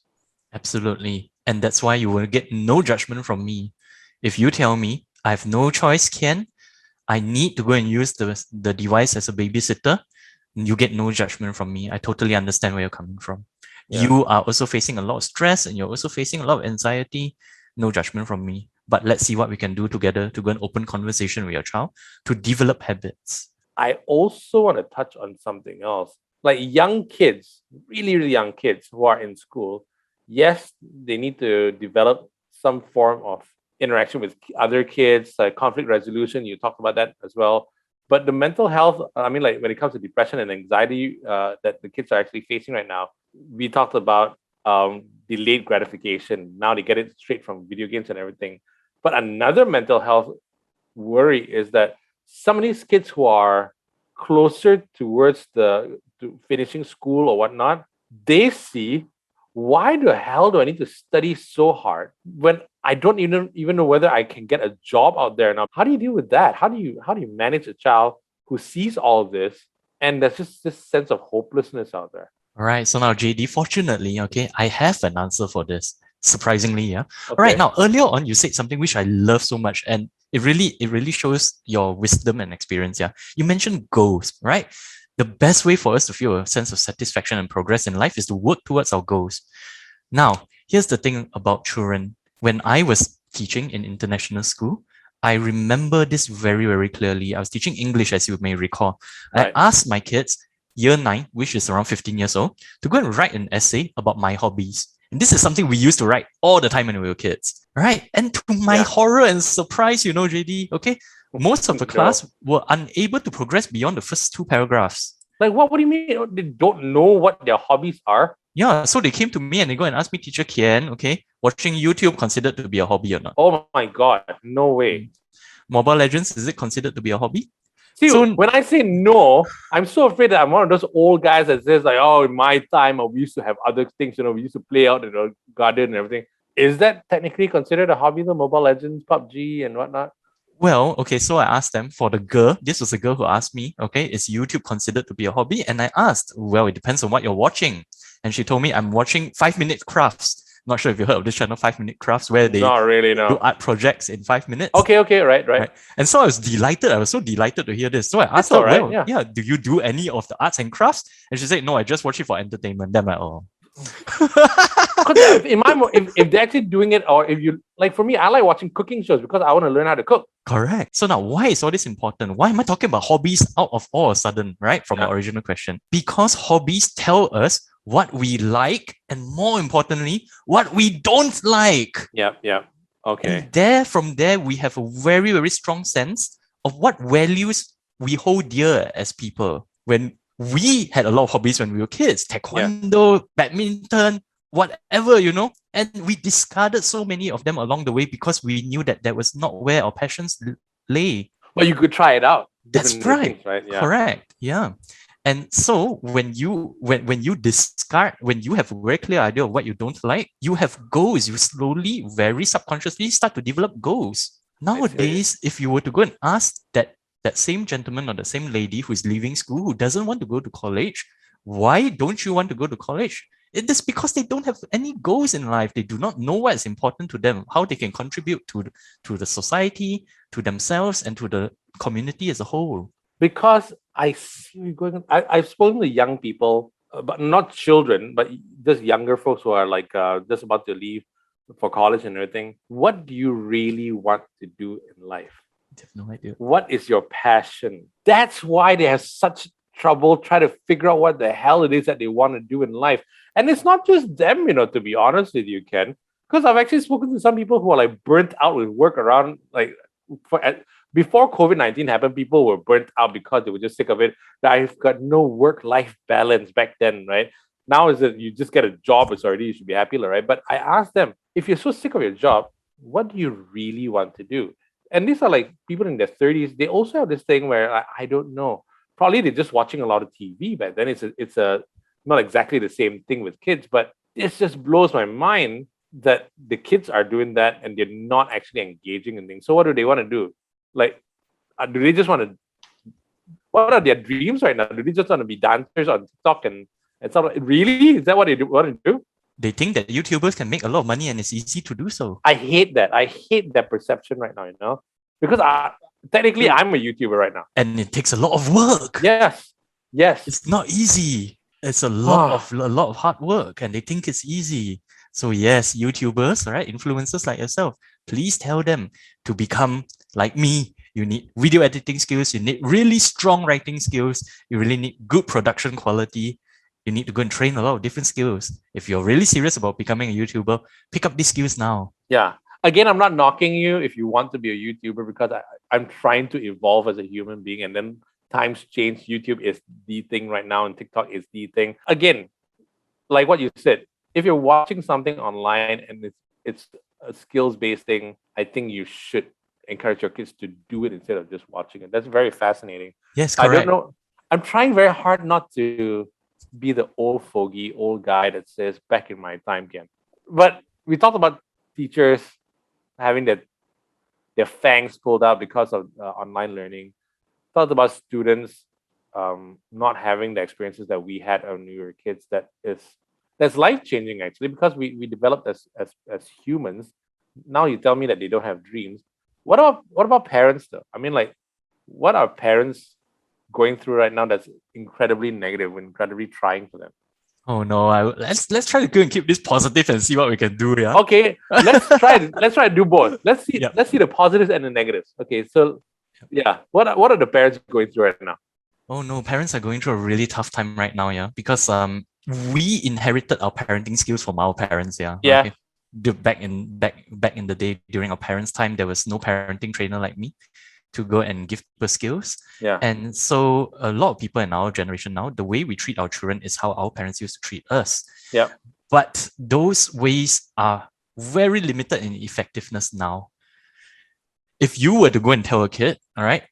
[SPEAKER 2] Absolutely. And that's why you will get no judgment from me. If you tell me I have no choice, Ken, I need to go and use the device as a babysitter, you get no judgment from me. I totally understand where you're coming from. Yeah. You are also facing a lot of stress and you're also facing a lot of anxiety. No judgment from me. But let's see what we can do together to go and open conversation with your child to develop habits.
[SPEAKER 1] I also want to touch on something else. Like young kids, really, really young kids who are in school, yes, they need to develop some form of interaction with other kids, like conflict resolution. You talked about that as well. But the mental health, I mean, like when it comes to depression and anxiety that the kids are actually facing right now, we talked about delayed gratification. Now they get it straight from video games and everything. But another mental health worry is that some of these kids who are closer towards to finishing school or whatnot, they see, why the hell do I need to study so hard when I don't even know whether I can get a job out there now? How do you deal with that? How do you manage a child who sees all of this and there's just this sense of hopelessness out there?
[SPEAKER 2] All right. So now, JD, fortunately, okay, I have an answer for this. Surprisingly, yeah.
[SPEAKER 1] Okay.
[SPEAKER 2] All right. Now, earlier on, you said something which I love so much, and it really shows your wisdom and experience. Yeah. You mentioned goals, right? The best way for us to feel a sense of satisfaction and progress in life is to work towards our goals. Now, here's the thing about children. When I was teaching in international school, I remember this very, very clearly. I was teaching English, as you may recall.
[SPEAKER 1] Right.
[SPEAKER 2] I asked my kids, year 9, which is around 15 years old, to go and write an essay about my hobbies. And this is something we used to write all the time when we were kids, right? And to my horror and surprise, JD, okay, most of the class were unable to progress beyond the first 2 paragraphs.
[SPEAKER 1] Like, what do you mean? They don't know what their hobbies are?
[SPEAKER 2] Yeah, so they came to me and they go and asked me, Teacher Kian, okay, watching YouTube considered to be a hobby or not?
[SPEAKER 1] Oh my God, no way.
[SPEAKER 2] Mobile Legends, is it considered to be a hobby?
[SPEAKER 1] See, when I say no, I'm so afraid that I'm one of those old guys that says like, oh, in my time, we used to have other things, we used to play out in the garden and everything. Is that technically considered a hobby, the Mobile Legends, PUBG and whatnot?
[SPEAKER 2] Well, okay, so I asked them for the girl. This was a girl who asked me, okay, is YouTube considered to be a hobby? And I asked, well, it depends on what you're watching. And she told me I'm watching 5-minute crafts. Not sure if you heard of this channel, 5-minute crafts, where they
[SPEAKER 1] Not really, no.
[SPEAKER 2] do art projects in 5 minutes.
[SPEAKER 1] Okay, right.
[SPEAKER 2] And so I was delighted. I was so delighted to hear this. So I asked her, well, yeah, do you do any of the arts and crafts? And she said, no, I just watch it for entertainment. Then I'm like, oh.
[SPEAKER 1] If they're actually doing it, or if you like, for me, I like watching cooking shows because I want to learn how to cook.
[SPEAKER 2] Correct. So now, why is all this important? Why am I talking about hobbies out of all of a sudden, right? From the original question. Because hobbies tell us what we like, and more importantly, what we don't like.
[SPEAKER 1] Yeah. Okay.
[SPEAKER 2] And from there, we have a very, very strong sense of what values we hold dear as people. When we had a lot of hobbies when we were kids, taekwondo, badminton, whatever, and we discarded so many of them along the way because we knew that was not where our passions lay.
[SPEAKER 1] But you could try it out.
[SPEAKER 2] That's
[SPEAKER 1] different
[SPEAKER 2] right.
[SPEAKER 1] things, right? Yeah.
[SPEAKER 2] Correct. Yeah. And so when you discard, when you have a very clear idea of what you don't like, you have goals. You slowly, very subconsciously start to develop goals. Nowadays, if you were to go and ask that same gentleman or the same lady who is leaving school, who doesn't want to go to college, why don't you want to go to college? It is because they don't have any goals in life. They do not know what is important to them, how they can contribute to the society, to themselves, and to the community as a whole.
[SPEAKER 1] Because I see you going. I've spoken to young people, but not children, but just younger folks who are like just about to leave for college and everything. What do you really want to do in life?
[SPEAKER 2] I have no idea.
[SPEAKER 1] What is your passion? That's why they have such trouble trying to figure out what the hell it is that they want to do in life. And it's not just them, to be honest with you, Ken, because I've actually spoken to some people who are like burnt out with work around like before COVID-19 happened, people were burnt out because they were just sick of it. I've got no work-life balance back then, right? Now is that you just get a job, it's already, you should be happy, right? But I asked them, if you're so sick of your job, what do you really want to do? And these are like people in their 30s. They also have this thing where I don't know. Probably they're just watching a lot of TV back then. It's not exactly the same thing with kids, but this just blows my mind that the kids are doing that and they're not actually engaging in things. So what do they want to do? Like, do they just want to? What are their dreams right now? Do they just want to be dancers on TikTok and stuff? Really? Is that what they want to do?
[SPEAKER 2] They think that YouTubers can make a lot of money and it's easy to do so.
[SPEAKER 1] I hate that. I hate that perception right now, because technically I'm a YouTuber right now.
[SPEAKER 2] And it takes a lot of work.
[SPEAKER 1] Yes.
[SPEAKER 2] It's not easy. It's a lot of hard work, and they think it's easy. So yes, YouTubers, right, influencers like yourself, please tell them to become like me. You need video editing skills. You need really strong writing skills. You really need good production quality. You need to go and train a lot of different skills. If you're really serious about becoming a YouTuber, pick up these skills now.
[SPEAKER 1] Yeah. Again, I'm not knocking you if you want to be a YouTuber, because I'm trying to evolve as a human being, and then times change. YouTube is the thing right now, and TikTok is the thing. Again, like what you said, if you're watching something online and it's a skills-based thing, I think you should encourage your kids to do it instead of just watching it. That's very fascinating.
[SPEAKER 2] Yes, correct.
[SPEAKER 1] I don't know. I'm trying very hard not to be the old fogey, old guy that says back in my time, Ken. But we talked about teachers having their fangs pulled out because of online learning. Talked about students not having the experiences that we had when we were kids. That's life-changing actually, because we developed as humans. Now you tell me that they don't have dreams. What about parents though? I mean, like, what are parents going through right now that's incredibly negative, incredibly trying for them?
[SPEAKER 2] Oh no! Let's try to go and keep this positive and see what we can do. Yeah.
[SPEAKER 1] Okay, let's try to do both. Let's see the positives and the negatives. Okay, so yeah, what are the parents going through right now?
[SPEAKER 2] Oh no, parents are going through a really tough time right now. Yeah, because we inherited our parenting skills from our parents. Yeah.
[SPEAKER 1] Yeah.
[SPEAKER 2] Okay. Back in the day, during our parents' time, there was no parenting trainer like me to go and give people skills.
[SPEAKER 1] Yeah.
[SPEAKER 2] And so a lot of people in our generation now, the way we treat our children is how our parents used to treat us.
[SPEAKER 1] Yeah.
[SPEAKER 2] But those ways are very limited in effectiveness now. If you were to go and tell a kid, all right,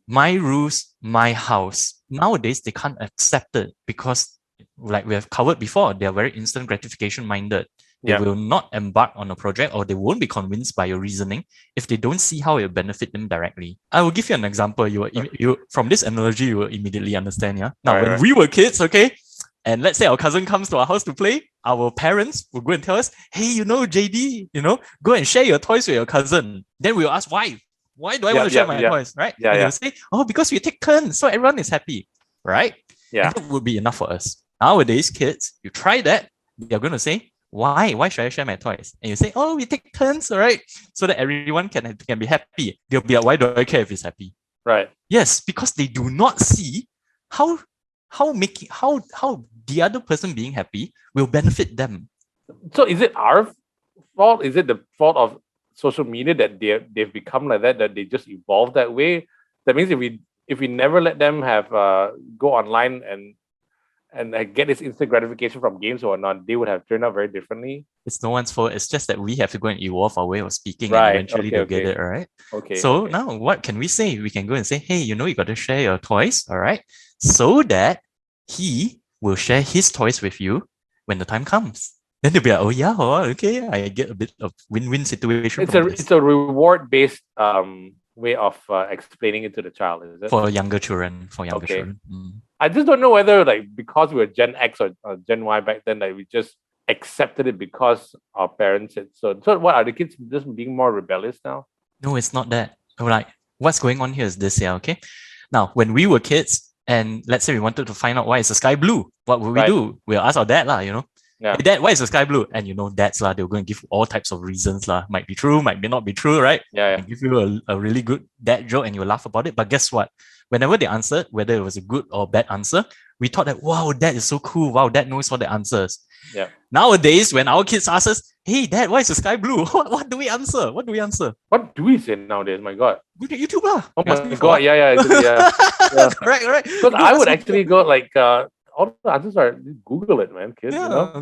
[SPEAKER 2] my rules, my house, nowadays they can't accept it because, like we have covered before, they are very instant gratification minded. They will not embark on a project, or they won't be convinced by your reasoning if they don't see how it will benefit them directly. I will give you an example. You from this analogy, you will immediately understand. Yeah. Now, when we were kids, okay, and let's say our cousin comes to our house to play, our parents will go and tell us, "Hey, JD, go and share your toys with your cousin." Then we will ask, "Why? Why do I want to share my toys?" Right?
[SPEAKER 1] Yeah.
[SPEAKER 2] And they'll say, "Oh, because we take turns, so everyone is happy." Right?
[SPEAKER 1] Yeah.
[SPEAKER 2] And that would be enough for us. Nowadays, kids, you try that, they're going to say, why should I share my toys? And you say, oh, we take turns, all right, so that everyone can be happy. They'll be like, why do I care if he's happy?
[SPEAKER 1] Right.
[SPEAKER 2] Yes, because they do not see how the other person being happy will benefit them.
[SPEAKER 1] So is it our fault? Is it the fault of social media that they've become like that they just evolved that way? That means if we never let them have go online and and get this instant gratification from games or not, they would have turned out very differently.
[SPEAKER 2] It's no one's fault. It's just that we have to go and evolve our way of speaking, and
[SPEAKER 1] Right.
[SPEAKER 2] eventually they'll get it, all right?
[SPEAKER 1] Okay.
[SPEAKER 2] So now what can we say? We can go and say, hey, you got to share your toys, all right? So that he will share his toys with you when the time comes. Then they'll be like, oh yeah, okay, I get a bit of win-win situation.
[SPEAKER 1] It's a reward-based way of explaining it to the child, is it?
[SPEAKER 2] For younger children. Children.
[SPEAKER 1] I just don't know whether because we were Gen X or Gen Y back then, we just accepted it because our parents said so. So what, are the kids just being more rebellious now?
[SPEAKER 2] No, it's not that. Like, what's going on here is this here, okay? Now, when we were kids, and let's say we wanted to find out why is the sky blue, what would we do? We'll ask our dad,
[SPEAKER 1] Yeah.
[SPEAKER 2] Hey, Dad, why is the sky blue? And dads they'll go and give all types of reasons. Might be true, might not be true, right?
[SPEAKER 1] Yeah.
[SPEAKER 2] And give you a really good dad joke and you laugh about it. But guess what? Whenever they answered, whether it was a good or bad answer, we thought that, wow, Dad is so cool. Wow, Dad knows all the answers.
[SPEAKER 1] Yeah.
[SPEAKER 2] Nowadays, when our kids ask us, hey, Dad, why is the sky blue? What do we answer? What do we
[SPEAKER 1] say nowadays? My God.
[SPEAKER 2] Go to YouTube lah.
[SPEAKER 1] Oh my God. Yeah.
[SPEAKER 2] Correct.
[SPEAKER 1] Because I would actually go all the answers are Google it, man, kids.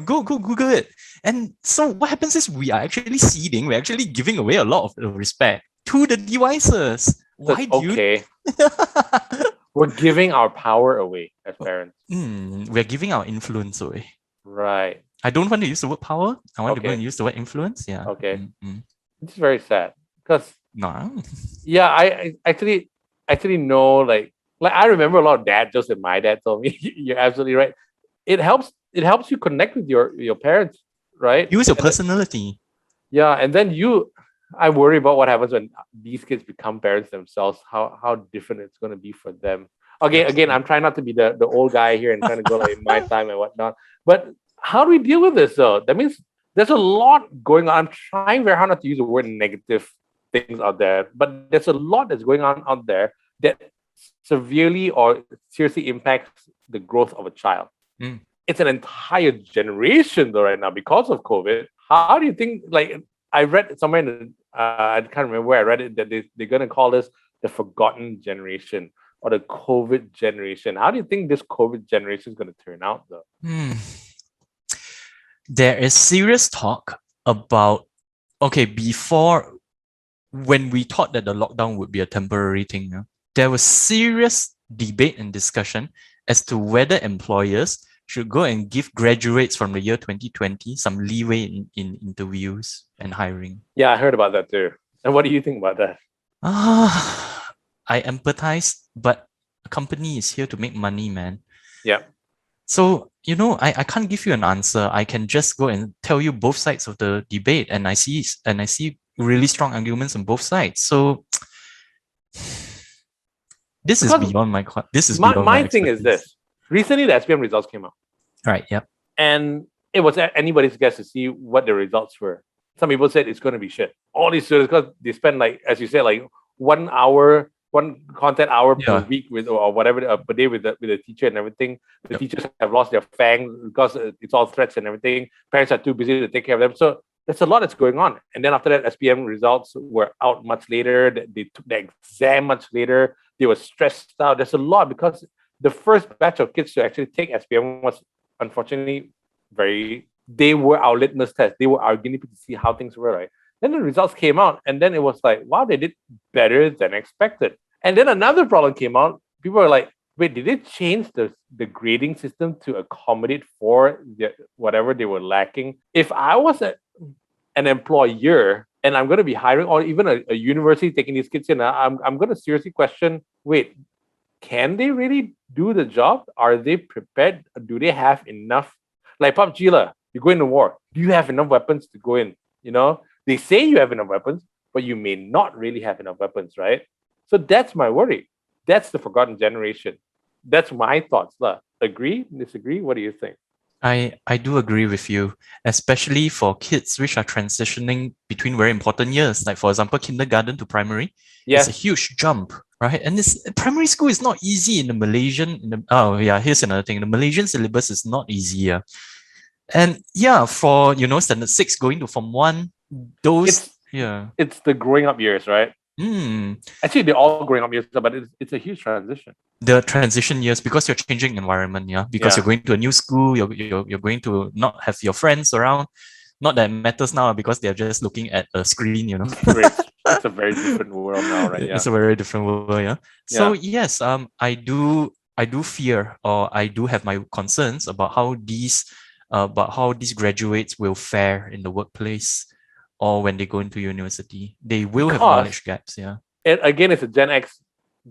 [SPEAKER 2] Go Google it. And so what happens is we're actually giving away a lot of respect to the devices. Why do you?
[SPEAKER 1] We're giving our power away as parents.
[SPEAKER 2] We're giving our influence away.
[SPEAKER 1] Right.
[SPEAKER 2] I don't want to use the word power. I want to go and use the word influence. Yeah.
[SPEAKER 1] Okay. It's very sad because
[SPEAKER 2] no.
[SPEAKER 1] Yeah, I actually know like I remember a lot of dad jokes that my dad told me. You're absolutely right. It helps you connect with your parents, right?
[SPEAKER 2] Use your personality.
[SPEAKER 1] Yeah, and then I worry about what happens when these kids become parents themselves, how different it's going to be for them. Okay, again, I'm trying not to be the old guy here and trying to go like my time and whatnot. But how do we deal with this though? That means there's a lot going on. I'm trying very hard not to use the word negative things out there, but there's a lot that's going on out there that severely or seriously impacts the growth of a child. It's an entire generation though right now because of COVID. How do you think, I read somewhere I can't remember where I read it, that they're going to call this the forgotten generation or the COVID generation. How do you think this COVID generation is going to turn out though?
[SPEAKER 2] There is serious talk about, before, when we thought that the lockdown would be a temporary thing, there was serious debate and discussion as to whether employers should go and give graduates from the year 2020 some leeway in interviews and hiring. Yeah,
[SPEAKER 1] I heard about that too. And what do you think about that?
[SPEAKER 2] I empathize, but a company is here to make money, man.
[SPEAKER 1] Yeah.
[SPEAKER 2] So, I can't give you an answer. I can just go and tell you both sides of the debate, and I see really strong arguments on both sides. So this is beyond my
[SPEAKER 1] thing is this. Recently, the SPM results came out.
[SPEAKER 2] Right, yep.
[SPEAKER 1] And it was anybody's guess to see what the results were. Some people said it's going to be shit. All these students, because they spend, as you said, 1 hour, one content hour per week or whatever per day with the teacher and everything. The teachers have lost their fang because it's all threats and everything. Parents are too busy to take care of them. So there's a lot that's going on. And then after that, SPM results were out much later. They took the exam much later. They were stressed out. There's a lot because the first batch of kids to actually take SPM was unfortunately they were our litmus test. They were our guinea pig to see how things were, right? Then the results came out, and then it was like, wow, they did better than expected. And then another problem came out. People were like, wait, did they change the grading system to accommodate for whatever they were lacking? If I was an employer and I'm going to be hiring, or even a university taking these kids in, I'm going to seriously question, wait, can they really do the job? Are they prepared? Do they have enough? Like PUBG, you go into war. Do you have enough weapons to go in? They say you have enough weapons, but you may not really have enough weapons, right? So that's my worry. That's the forgotten generation. That's my thoughts. Agree? Disagree? What do you think?
[SPEAKER 2] I do agree with you, especially for kids which are transitioning between very important years. Like, for example, kindergarten to primary. It's a huge jump, right? And primary school is not easy in the Malaysian. Here's another thing. The Malaysian syllabus is not easier. And for, standard 6 going to form 1, it's the
[SPEAKER 1] growing up years, right? Actually, they're all growing up years, but it's a huge transition.
[SPEAKER 2] The transition years, because you're changing environment, because you're going to a new school, you're going to not have your friends around. Not that it matters now because they're just looking at a screen,
[SPEAKER 1] It's a very different world now, right?
[SPEAKER 2] It's a very different world, yeah. So yes, I do fear, or I do have my concerns about how these graduates will fare in the workplace or when they go into university. They will have knowledge gaps, yeah.
[SPEAKER 1] And again, it's a Gen X,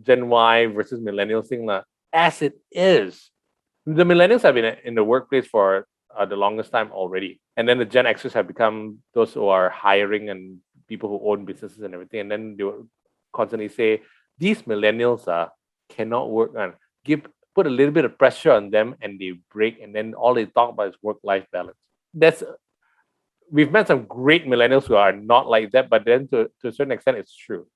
[SPEAKER 1] Gen Y versus millennials thing, as it is. The millennials have been in the workplace for the longest time already. And then the Gen Xers have become those who are hiring and people who own businesses and everything. And then they will constantly say, these millennials cannot work and put a little bit of pressure on them and they break. And then all they talk about is work-life balance. We've met some great millennials who are not like that, but then to a certain extent, it's true.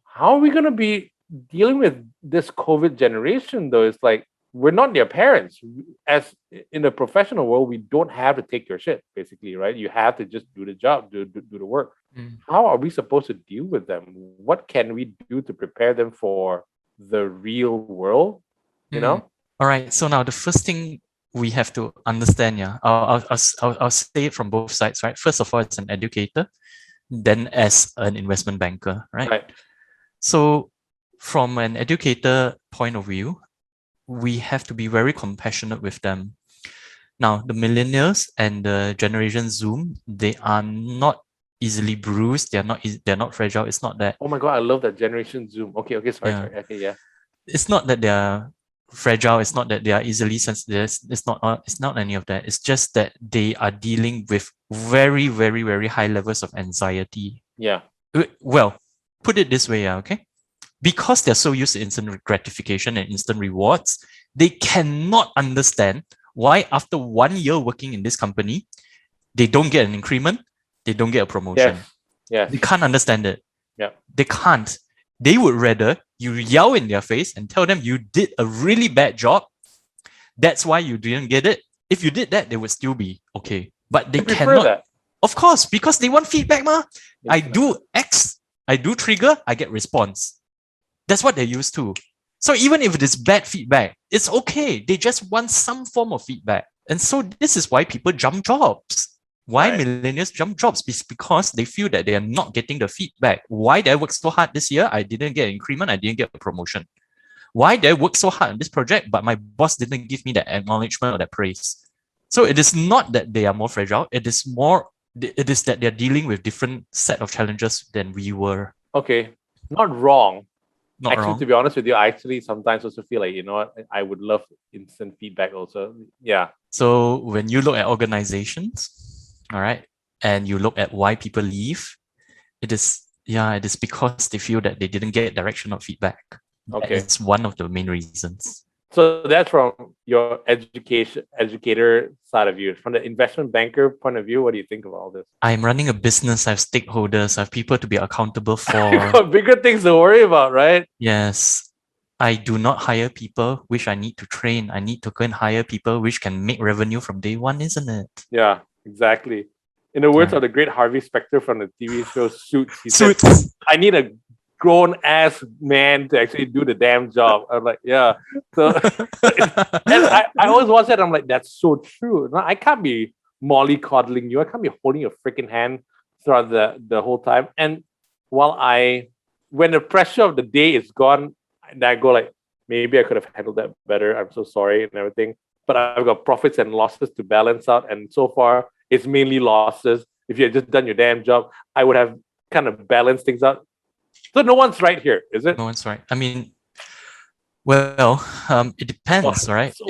[SPEAKER 1] How are we going to be dealing with this COVID generation, though? It's like, we're not their parents. As in the professional world, we don't have to take your shit, basically, right? You have to just do the job, do the work. How are we supposed to deal with them? What can we do to prepare them for the real world? All
[SPEAKER 2] right. So now the first thing we have to understand, I'll say it from both sides, right? First of all, as an educator, then as an investment banker, right? So from an educator point of view, we have to be very compassionate with them. Now, the millennials and the generation Zoom, they are not easily bruised. They're not fragile. It's not that.
[SPEAKER 1] Oh my God, I love that generation Zoom. Okay, sorry. Okay, yeah.
[SPEAKER 2] It's not that they're fragile. It's not that they are easily sensitive. It's not any of that. It's just that they are dealing with very, very, very high levels of anxiety.
[SPEAKER 1] Yeah.
[SPEAKER 2] Well, put it this way, okay? Because they're so used to instant gratification and instant rewards, they cannot understand why after 1 year working in this company, they don't get an increment, they don't get a promotion.
[SPEAKER 1] Yes.
[SPEAKER 2] They can't understand it.
[SPEAKER 1] Yeah.
[SPEAKER 2] They can't. They would rather you yell in their face and tell them you did a really bad job. That's why you didn't get it. If you did that, they would still be okay. But they cannot. That. Of course, because they want feedback, ma. I do X, I do trigger, I get response. That's what they're used to. So even if it is bad feedback, it's okay. They just want some form of feedback. And so this is why people jump jobs. Why millennials jump jobs? It's because they feel that they are not getting the feedback. Why did I work so hard this year? I didn't get an increment. I didn't get a promotion. Why did I work so hard on this project, but my boss didn't give me that acknowledgement or that praise? So it is not that they are more fragile. It is that they're dealing with different set of challenges than we were.
[SPEAKER 1] Okay, not wrong.
[SPEAKER 2] Not wrong.
[SPEAKER 1] To be honest with you, I actually sometimes also feel like, what, I would love instant feedback also. Yeah.
[SPEAKER 2] So when you look at organizations, all right, and you look at why people leave, it is because they feel that they didn't get direction or feedback.
[SPEAKER 1] Okay.
[SPEAKER 2] It's one of the main reasons.
[SPEAKER 1] So that's from your educator side of you. From the investment banker point of view, what do you think of all this?
[SPEAKER 2] I'm running a business. I have stakeholders. I have people to be accountable for.
[SPEAKER 1] You've got bigger things to worry about, right?
[SPEAKER 2] Yes. I do not hire people which I need to train. I need to go and hire people which can make revenue from day one, isn't it?
[SPEAKER 1] Yeah, exactly. In the words of the great Harvey Specter from the TV show Suits, he said, I need a grown-ass man to actually do the damn job. I'm like, yeah. So and I always watch that. I'm like, that's so true. No, I can't be mollycoddling you. I can't be holding your freaking hand throughout the whole time. And when the pressure of the day is gone, and I go like, maybe I could have handled that better. I'm so sorry and everything. But I've got profits and losses to balance out. And so far, it's mainly losses. If you had just done your damn job, I would have kind of balanced things out. So no one's right here, is it?
[SPEAKER 2] No one's right. I mean, well, it depends, right?
[SPEAKER 1] So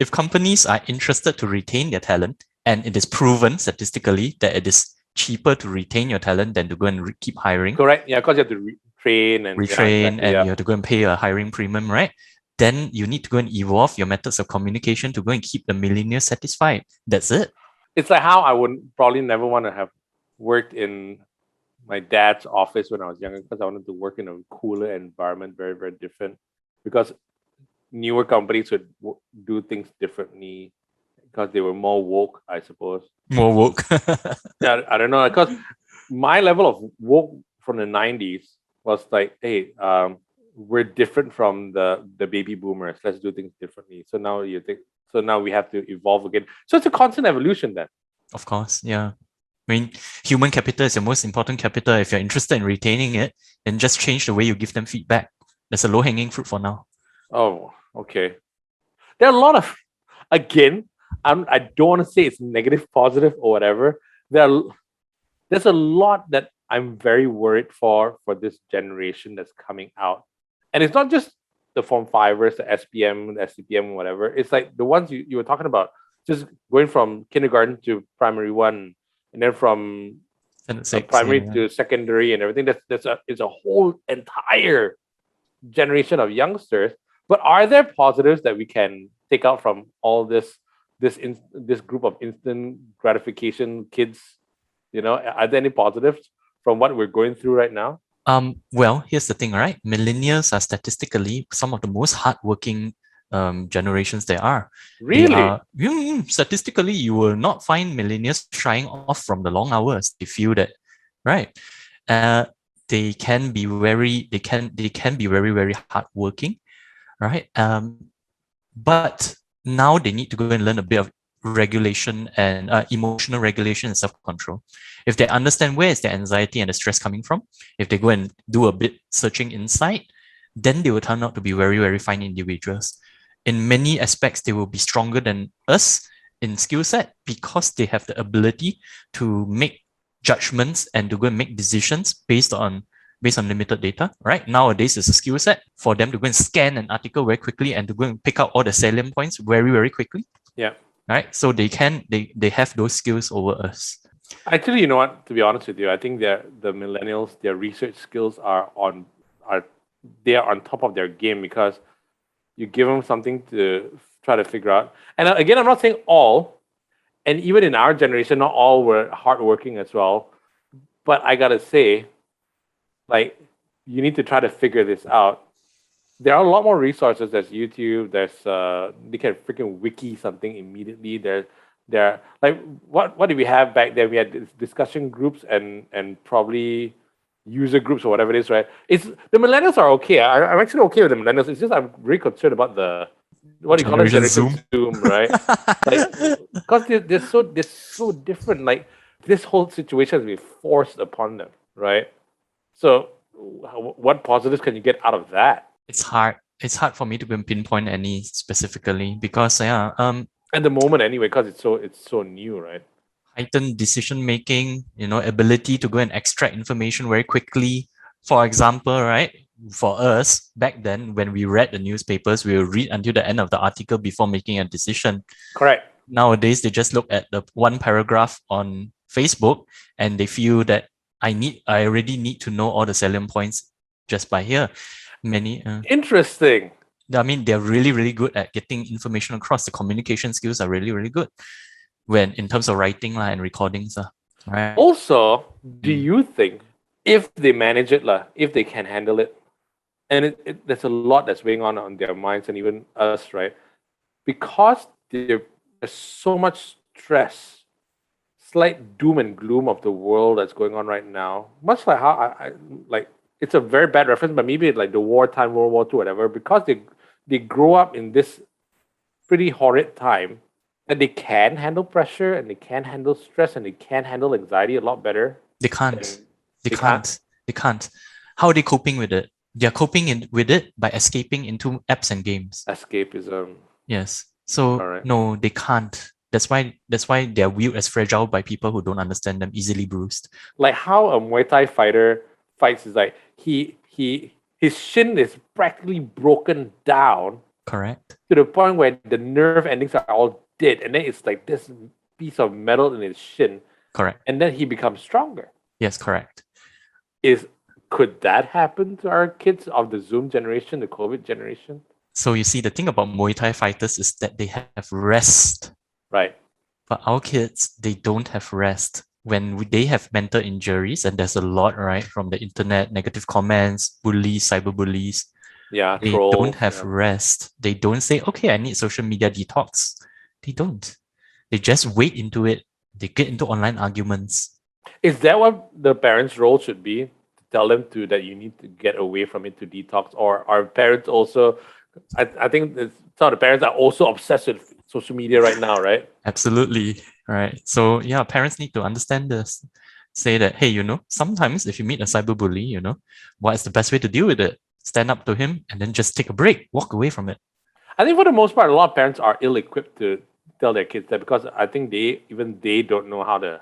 [SPEAKER 2] if companies are interested to retain their talent, and it is proven statistically that it is cheaper to retain your talent than to go and keep hiring.
[SPEAKER 1] Correct. Yeah, because you have to retrain and
[SPEAKER 2] you have to go and pay a hiring premium, right? Then you need to go and evolve your methods of communication to go and keep the millennials satisfied. That's it.
[SPEAKER 1] It's like how I would probably never want to have worked in my dad's office when I was younger, because I wanted to work in a cooler environment, very, very different. Because newer companies would do things differently because they were more woke, I suppose.
[SPEAKER 2] More woke.
[SPEAKER 1] Yeah, I don't know. Because my level of woke from the 90s was like, hey, we're different from the baby boomers. Let's do things differently. So now you think, so now we have to evolve again. So it's a constant evolution then.
[SPEAKER 2] Of course, yeah. I mean, human capital is your most important capital. If you're interested in retaining it, then just change the way you give them feedback. There's a low-hanging fruit for now.
[SPEAKER 1] Oh, okay. There are a lot of, again, I don't want to say it's negative, positive, or whatever. There's a lot that I'm very worried for this generation that's coming out, and it's not just the Form Fivers, the SPM, the SCPM, whatever. It's like the ones you were talking about, just going from kindergarten to primary one, and then from primary to secondary and everything. It's a whole entire generation of youngsters. But are there positives that we can take out from all this group of instant gratification kids? Are there any positives from what we're going through right now?
[SPEAKER 2] Well, here's the thing, right? Millennials are statistically some of the most hardworking generations there are.
[SPEAKER 1] Really?
[SPEAKER 2] Statistically, you will not find millennials shying off from the long hours. They feel that, right? They can be very very hardworking, right? But now they need to go and learn a bit of regulation and emotional regulation and self-control. If they understand where is their anxiety and the stress coming from, if they go and do a bit searching inside, then they will turn out to be very, very fine individuals. In many aspects, they will be stronger than us in skill set because they have the ability to make judgments and to go and make decisions based on limited data, right? Nowadays, it's a skill set for them to go and scan an article very quickly and to go and pick out all the salient points very, very quickly.
[SPEAKER 1] Yeah.
[SPEAKER 2] Right. So they have those skills over us.
[SPEAKER 1] Actually, you know what? To be honest with you, I think the millennials, their research skills are on top of their game because you give them something to try to figure out. And again, I'm not saying all, and even in our generation, not all were hardworking as well. But I gotta say, like, you need to try to figure this out. There are a lot more resources. There's YouTube. There's they can freaking wiki something immediately. There like what did we have back then? We had discussion groups and probably user groups or whatever it is, right? It's the millennials are okay. I'm actually okay with the millennials. It's just I'm really concerned about the what do you call it? Generation Zoom, right? Like because they're so different. Like this whole situation has been forced upon them, right? So what positives can you get out of that?
[SPEAKER 2] It's hard. It's hard for me to pinpoint any specifically because at
[SPEAKER 1] the moment anyway, because it's so new, right?
[SPEAKER 2] Heightened decision making, ability to go and extract information very quickly. For example, right? For us back then, when we read the newspapers, we will read until the end of the article before making a decision.
[SPEAKER 1] Correct.
[SPEAKER 2] Nowadays, they just look at the one paragraph on Facebook and they feel that I already need to know all the salient points just by here.
[SPEAKER 1] Interesting.
[SPEAKER 2] I mean, they're really, really good at getting information across. The communication skills are really, really good when in terms of writing and recordings. Right.
[SPEAKER 1] Also, do you think if they manage it, if they can handle it, and there's a lot that's weighing on their minds and even us, right? Because there's so much stress, slight doom and gloom of the world that's going on right now. Much like how I like. It's a very bad reference, but maybe like the wartime, World War II, whatever, because they grow up in this pretty horrid time that they can handle pressure and they can handle stress and they can handle anxiety a lot better.
[SPEAKER 2] They can't. They can't. How are they coping with it? They're coping with it by escaping into apps and games.
[SPEAKER 1] Escapism.
[SPEAKER 2] Yes. So no, they can't. That's why they're viewed as fragile by people who don't understand them, easily bruised.
[SPEAKER 1] Like how a Muay Thai fighter fights is like his shin is practically broken down.
[SPEAKER 2] Correct.
[SPEAKER 1] To the point where the nerve endings are all dead, and then it's like this piece of metal in his shin.
[SPEAKER 2] Correct.
[SPEAKER 1] And then he becomes stronger.
[SPEAKER 2] Yes, correct.
[SPEAKER 1] Could that happen to our kids of the Zoom generation, the COVID generation?
[SPEAKER 2] So you see, the thing about Muay Thai fighters is that they have rest.
[SPEAKER 1] Right.
[SPEAKER 2] But our kids, they don't have rest. When they have mental injuries, and there's a lot, right, from the internet, negative comments, bullies, cyberbullies.
[SPEAKER 1] Yeah,
[SPEAKER 2] they
[SPEAKER 1] trolls,
[SPEAKER 2] don't have rest. They don't say, okay, I need social media detox. They don't. They just wade into it. They get into online arguments.
[SPEAKER 1] Is that what the parents' role should be? tell them to that you need to get away from it to detox, or are parents also? I think some of the parents are also obsessed with social media right now, right?
[SPEAKER 2] Absolutely. Right. So yeah, parents need to understand this. Say that, hey, sometimes if you meet a cyberbully, what is the best way to deal with it? Stand up to him and then just take a break, walk away from it.
[SPEAKER 1] I think for the most part, a lot of parents are ill-equipped to tell their kids that, because I think they don't know how to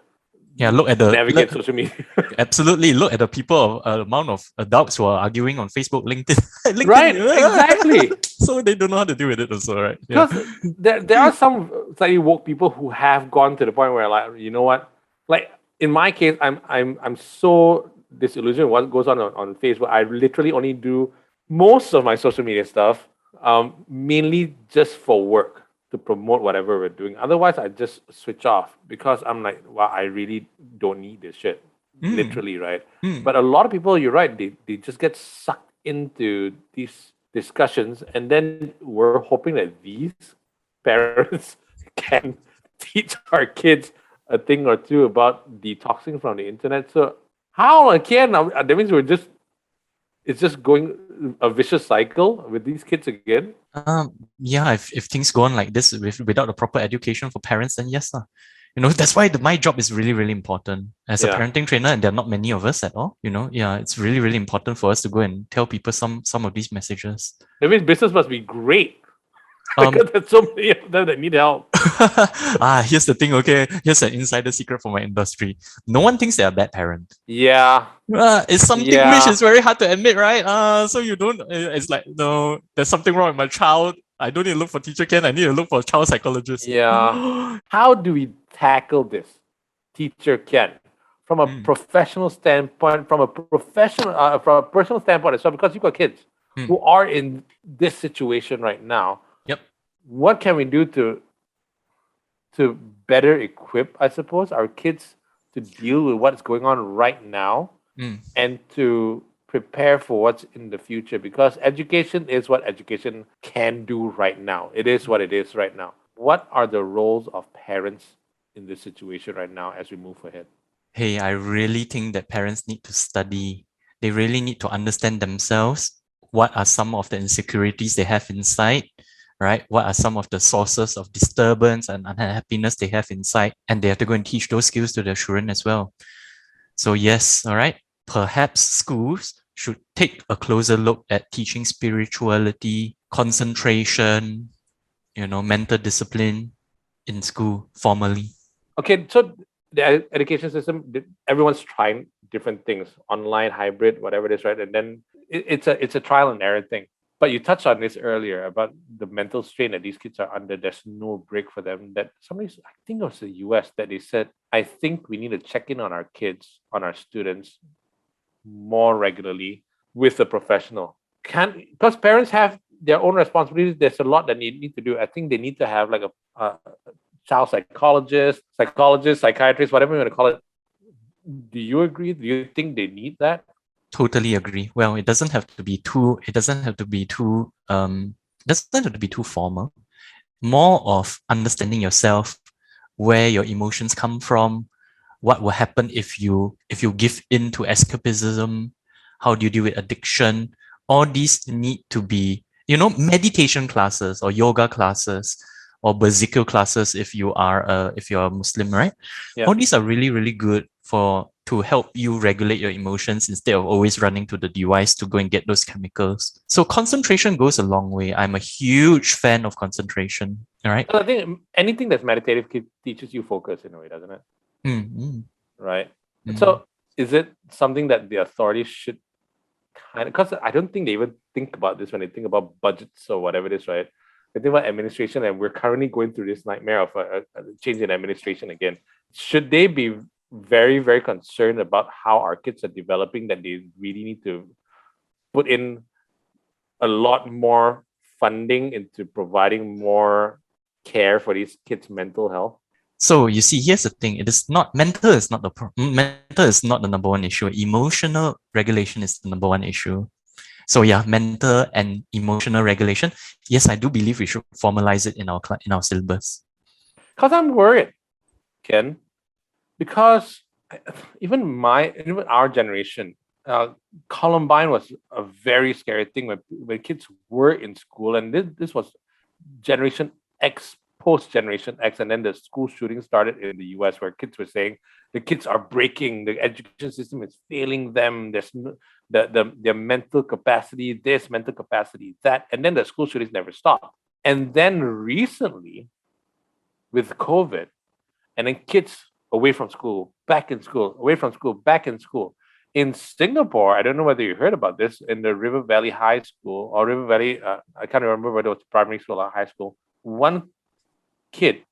[SPEAKER 2] Yeah, look at the
[SPEAKER 1] navigate social media.
[SPEAKER 2] absolutely look at the people amount of adults who are arguing on Facebook, LinkedIn,
[SPEAKER 1] Right, exactly.
[SPEAKER 2] So they don't know how to deal with it also, right? Yeah.
[SPEAKER 1] Because there are some slightly woke people who have gone to the point where, like, you know what, like in my case, I'm so disillusioned with what goes on Facebook. I literally only do most of my social media stuff, mainly just for work, to promote whatever we're doing. Otherwise, I just switch off, because I'm like, wow, I really don't need this shit. Literally, right? But a lot of people, you're right, they just get sucked into these discussions, and then we're hoping that these parents can teach our kids a thing or two about detoxing from the internet. So how again? That means it's just going a vicious cycle with these kids again.
[SPEAKER 2] Yeah, if things go on like this without a proper education for parents, then yes, that's why my job is really, really important as a
[SPEAKER 1] Yeah.
[SPEAKER 2] parenting trainer, and there are not many of us at all. Yeah, it's really, really important for us to go and tell people some of these messages.
[SPEAKER 1] That means business must be great,
[SPEAKER 2] Um,
[SPEAKER 1] because there's so many of them that need help.
[SPEAKER 2] Here's the thing, okay? Here's an insider secret for my industry. No one thinks they're a bad parent.
[SPEAKER 1] Yeah.
[SPEAKER 2] It's something which is very hard to admit, right? So you don't, it's like, no, there's something wrong with my child. I don't need to look for teacher Ken. I need to look for a child psychologist.
[SPEAKER 1] Yeah. How do we tackle this, teacher Ken, from a professional standpoint, from a personal standpoint as well? Because you've got kids who are in this situation right now.
[SPEAKER 2] Yep.
[SPEAKER 1] What can we do to better equip, I suppose, our kids to deal with what's going on right now, and to prepare for what's in the future? Because education is what education can do right now. It is what it is right now. What are the roles of parents in this situation right now as we move ahead?
[SPEAKER 2] Hey, I really think that parents need to study. They really need to understand themselves. What are some of the insecurities they have inside, right? What are some of the sources of disturbance and unhappiness they have inside? And they have to go and teach those skills to their children as well. So yes, all right, perhaps schools should take a closer look at teaching spirituality, concentration, mental discipline in school formally.
[SPEAKER 1] Okay, so the education system, everyone's trying different things, online, hybrid, whatever it is, right? And then it's a trial and error thing. But you touched on this earlier about the mental strain that these kids are under. There's no break for them. That somebody, I think it was the US, that they said, I think we need to check in on our kids, on our students, more regularly with a professional. Because parents have their own responsibilities. There's a lot that they need to do. I think they need to have like a child psychologist, psychiatrist, whatever you want to call it. Do you agree? Do you think they need that?
[SPEAKER 2] Totally agree. Well, it doesn't have to be too formal. More of understanding yourself, where your emotions come from, what will happen if you give in to escapism, how do you deal with addiction. All these need to be, meditation classes or yoga classes or berzikr classes if you're a Muslim, right?
[SPEAKER 1] Yeah.
[SPEAKER 2] All these are really, really good to help you regulate your emotions instead of always running to the device to go and get those chemicals. So concentration goes a long way. I'm a huge fan of concentration. All right.
[SPEAKER 1] I think anything that's meditative teaches you focus in a way, doesn't it? Right. So is it something that the authorities should because I don't think they even think about this when they think about budgets or whatever it is, right? They think about administration, and we're currently going through this nightmare of a change in administration again. Should they be very, very concerned about how our kids are developing, that they really need to put in a lot more funding into providing more care for these kids' mental health?
[SPEAKER 2] So you see, here's the thing: mental is not the number one issue. Emotional regulation is the number one issue. So yeah, mental and emotional regulation. Yes, I do believe we should formalize it in our syllabus.
[SPEAKER 1] Because I'm worried, Ken. Because even our generation, Columbine was a very scary thing when kids were in school, and this was Generation X, post Generation X, and then the school shooting started in the US, where kids were saying the kids are breaking, the education system is failing them. There's their mental capacity, this mental capacity, that, and then the school shootings never stopped. And then recently, with COVID, and then kids away from school, back in school, away from school, back in school. In Singapore, I don't know whether you heard about this, in the River Valley High School or River Valley, I can't remember whether it was primary school or high school. One kid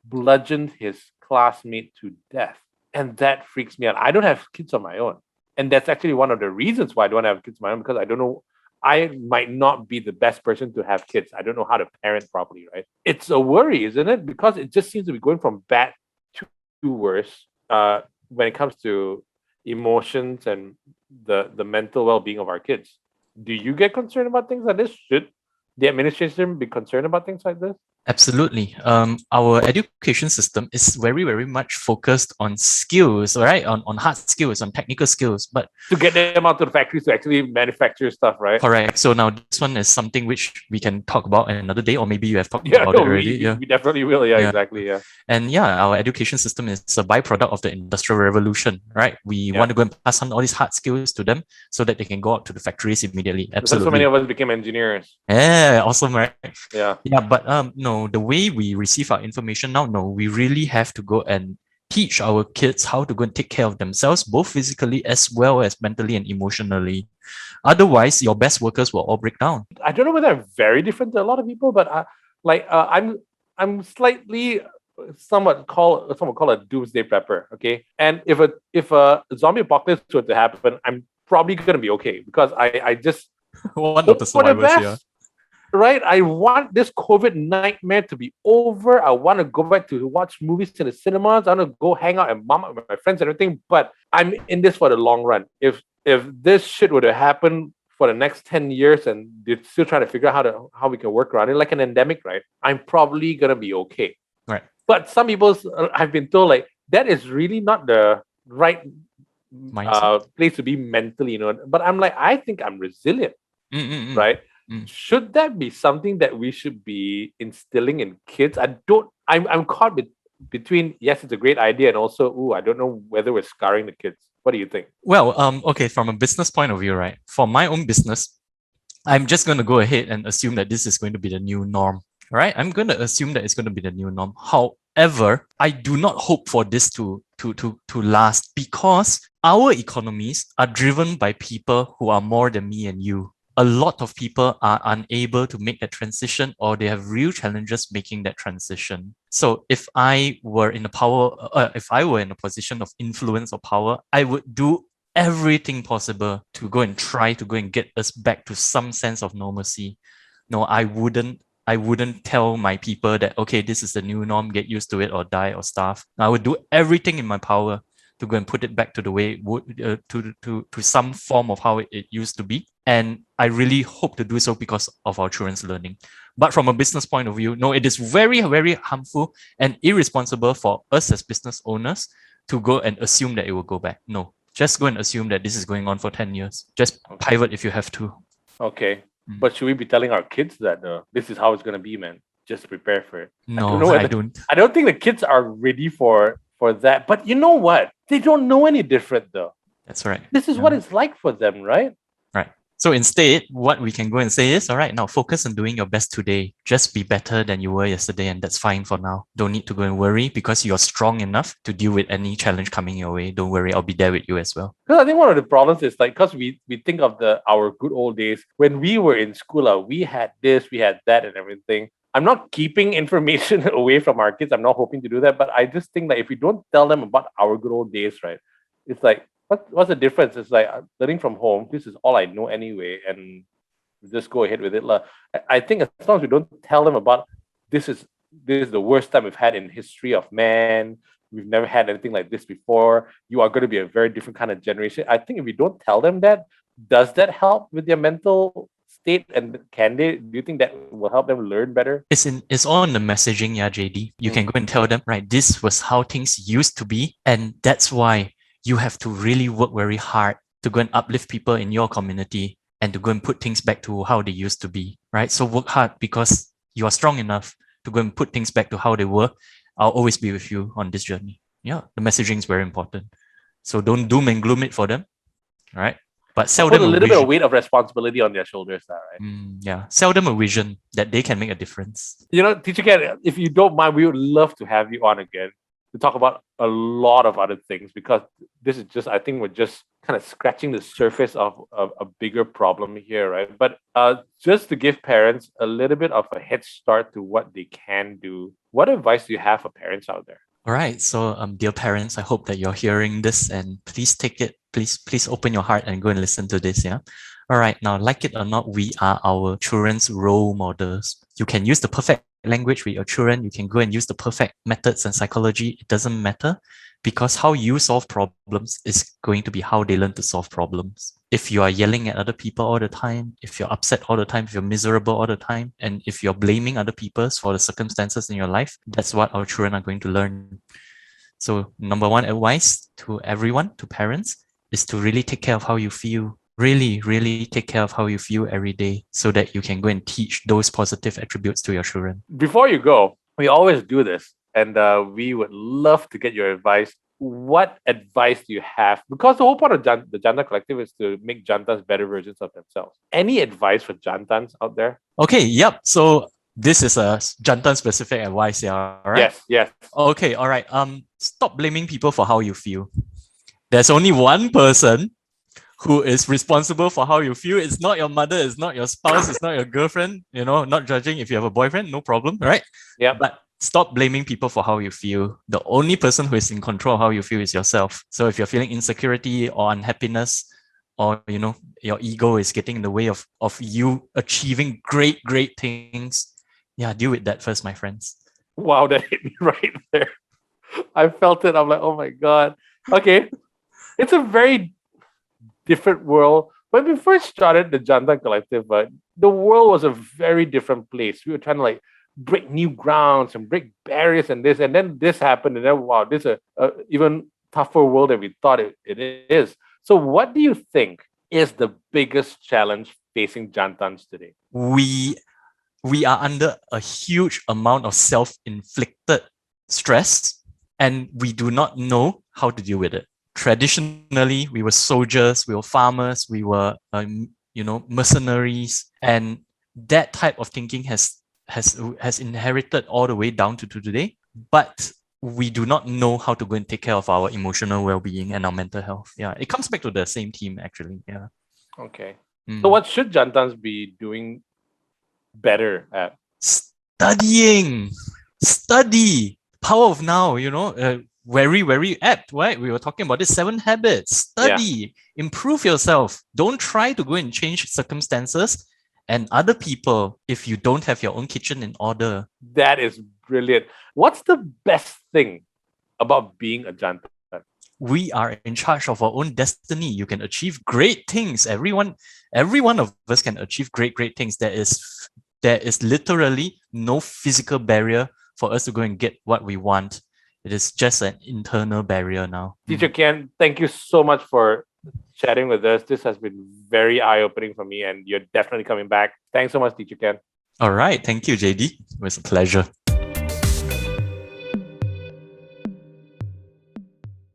[SPEAKER 1] bludgeoned his classmate to death. And that freaks me out. I don't have kids of my own. And that's actually one of the reasons why I don't have kids of my own, because I don't know, I might not be the best person to have kids. I don't know how to parent properly, right? It's a worry, isn't it? Because it just seems to be going from bad to worse when it comes to emotions and the mental well-being of our kids. Do you get concerned about things like this? Should the administration be concerned about things like this?
[SPEAKER 2] Absolutely. Our education system is very, very much focused on skills, right? On hard skills, on technical skills. But
[SPEAKER 1] to get them out to the factories to actually manufacture stuff, right?
[SPEAKER 2] Correct. So now this one is something which we can talk about another day, or maybe you have talked about it already.
[SPEAKER 1] We definitely will. Yeah, exactly. Yeah.
[SPEAKER 2] And our education system is a byproduct of the Industrial Revolution, right? We want to go and pass on all these hard skills to them so that they can go out to the factories immediately. Absolutely.
[SPEAKER 1] So many of us became engineers.
[SPEAKER 2] Yeah, awesome, right?
[SPEAKER 1] Yeah.
[SPEAKER 2] Yeah, but no, the way we receive our information now, no, we really have to go and teach our kids how to go and take care of themselves, both physically as well as mentally and emotionally. Otherwise, your best workers will all break down.
[SPEAKER 1] I don't know whether I'm very different to a lot of people, but I'm slightly somewhat call a doomsday prepper. Okay, and if a zombie apocalypse were to happen, I'm probably gonna be okay, because I just
[SPEAKER 2] one of the survivors here.
[SPEAKER 1] Right, I want this COVID nightmare to be over. I want to go back to watch movies in the cinemas. I want to go hang out and mom out with my friends and everything. But I'm in this for the long run. If this shit were to happen for the next 10 years and they're still trying to figure out how we can work around it, like an endemic, right? I'm probably gonna be okay.
[SPEAKER 2] Right.
[SPEAKER 1] But some people, I've been told, like, that is really not the right place to be mentally, you know. But I'm like, I think I'm resilient, right? Should that be something that we should be instilling in kids? I'm caught between, yes, it's a great idea, and also, I don't know whether we're scarring the kids. What do you think?
[SPEAKER 2] Well, okay, from a business point of view, right? For my own business, I'm just going to go ahead and assume that this is going to be the new norm, right? I'm going to assume that it's going to be the new norm. However, I do not hope for this to last, because our economies are driven by people who are more than me and you. A lot of people are unable to make that transition, or they have real challenges making that transition. So if I were in a position of influence or power, I would do everything possible to go and try to go and get us back to some sense of normalcy. No, I wouldn't tell my people that, okay, this is the new norm, get used to it or die or starve. I would do everything in my power to go and put it back to the way it would, to some form of how it used to be. And I really hope to do so because of our children's learning. But from a business point of view, no, it is very, very harmful and irresponsible for us as business owners to go and assume that it will go back. No, just go and assume that this is going on for 10 years. Just pivot if you have to.
[SPEAKER 1] Okay. But should we be telling our kids that this is how it's going to be, man? Just prepare for it.
[SPEAKER 2] No, I don't.
[SPEAKER 1] I don't think the kids are ready for that. But you know what? They don't know any different, though.
[SPEAKER 2] That's right.
[SPEAKER 1] This is what it's like for them, right?
[SPEAKER 2] Right. So instead, what we can go and say is, all right, now focus on doing your best today. Just be better than you were yesterday, and that's fine for now. Don't need to go and worry, because you're strong enough to deal with any challenge coming your way. Don't worry, I'll be there with you as well.
[SPEAKER 1] Because I think one of the problems is, like, because we think of our good old days when we were in school, we had this, we had that, and everything. I'm not keeping information away from our kids. I'm not hoping to do that, but I just think that if we don't tell them about our good old days, right, it's like, what's the difference? It's like, learning from home. This is all I know anyway, and just go ahead with it. I think as long as we don't tell them about this is the worst time we've had in history of man. We've never had anything like this before. You are going to be a very different kind of generation. I think if we don't tell them that, does that help with their mental state? And do you think that will help them learn better?
[SPEAKER 2] It's all in the messaging, JD. You can go and tell them, right, this was how things used to be, and that's why you have to really work very hard to go and uplift people in your community and to go and put things back to how they used to be, right? So work hard because you are strong enough to go and put things back to how they were. I'll always be with you on this journey. Yeah, the messaging is very important. So don't doom and gloom it for them, right? But sell
[SPEAKER 1] Put
[SPEAKER 2] them
[SPEAKER 1] a
[SPEAKER 2] a
[SPEAKER 1] little bit of
[SPEAKER 2] vision.
[SPEAKER 1] weight of responsibility on their shoulders, right?
[SPEAKER 2] Yeah, sell them a vision that they can make a difference.
[SPEAKER 1] Teacher Ken, if you don't mind, we would love to have you on again to talk about a lot of other things, because this is just, I think we're just kind of scratching the surface of a bigger problem here, right? But just to give parents a little bit of a head start to what they can do, what advice do you have for parents out there?
[SPEAKER 2] All right. So, dear parents, I hope that you're hearing this and please take it. Please open your heart and go and listen to this. Yeah. All right. Now, like it or not, we are our children's role models. You can use the perfect language with your children. You can go and use the perfect methods and psychology. It doesn't matter, because how you solve problems is going to be how they learn to solve problems. If you are yelling at other people all the time, if you're upset all the time, if you're miserable all the time, and if you're blaming other people for the circumstances in your life, that's what our children are going to learn. So number one advice to everyone, to parents, is to really take care of how you feel. Really, really take care of how you feel every day so that you can go and teach those positive attributes to your children.
[SPEAKER 1] Before you go, we always do this, and we would love to get your advice. What advice do you have? Because the whole point of the Jantan Collective is to make Jantans better versions of themselves. Any advice for Jantans out there?
[SPEAKER 2] Okay, yep. So this is a Jantan specific advice, yeah, all right?
[SPEAKER 1] Yes.
[SPEAKER 2] Okay, all right. Stop blaming people for how you feel. There's only one person who is responsible for how you feel. It's not your mother, it's not your spouse, it's not your girlfriend, not judging if you have a boyfriend, no problem, right?
[SPEAKER 1] Yeah.
[SPEAKER 2] But stop blaming people for how you feel. The only person who is in control of how you feel is yourself. So if you're feeling insecurity or unhappiness, or your ego is getting in the way of you achieving great things, deal with that first, my friends.
[SPEAKER 1] Wow, that hit me right there. I felt it. I'm like, oh my God. Okay. It's a very different world. When we first started the Jantan Collective, the world was a very different place. We were trying to break new grounds and break barriers and this, and then this happened, and then wow, this is a even tougher world than we thought it is. So what do you think is the biggest challenge facing Jantans today?
[SPEAKER 2] We are under a huge amount of self-inflicted stress, and we do not know how to deal with it. Traditionally, we were soldiers, we were farmers, we were mercenaries, and that type of thinking has inherited all the way down to today. But we do not know how to go and take care of our emotional well-being and our mental health. Yeah, it comes back to the same theme actually. Yeah.
[SPEAKER 1] Okay. So what should Jantans be doing better at?
[SPEAKER 2] Studying. Study. Power of now, very, very apt, right? We were talking about this 7 habits. Study, improve yourself. Don't try to go and change circumstances and other people if you don't have your own kitchen in order.
[SPEAKER 1] That is brilliant. What's the best thing about being a Jantan?
[SPEAKER 2] We are in charge of our own destiny. You can achieve great things. Every one of us can achieve great things. There is literally no physical barrier for us to go and get what we want. It is just an internal barrier now.
[SPEAKER 1] Teacher Kian, thank you so much for chatting with us. This has been very eye-opening for me, and you're definitely coming back. Thanks so much, Teacher Kian.
[SPEAKER 2] All right. Thank you, JD. It was a pleasure.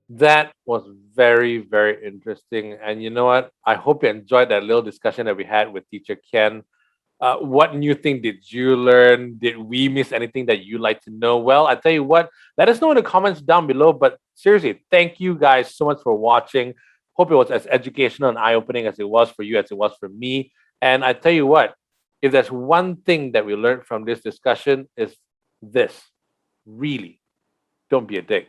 [SPEAKER 1] That was very, very interesting. And you know what? I hope you enjoyed that little discussion that we had with Teacher Kian. What new thing did you learn? Did we miss anything that you'd like to know? Well, I tell you what, let us know in the comments down below. But seriously, thank you guys so much for watching. Hope it was as educational and eye-opening as it was for you, as it was for me. And I tell you what, if there's one thing that we learned from this discussion, is this: really, don't be a dick.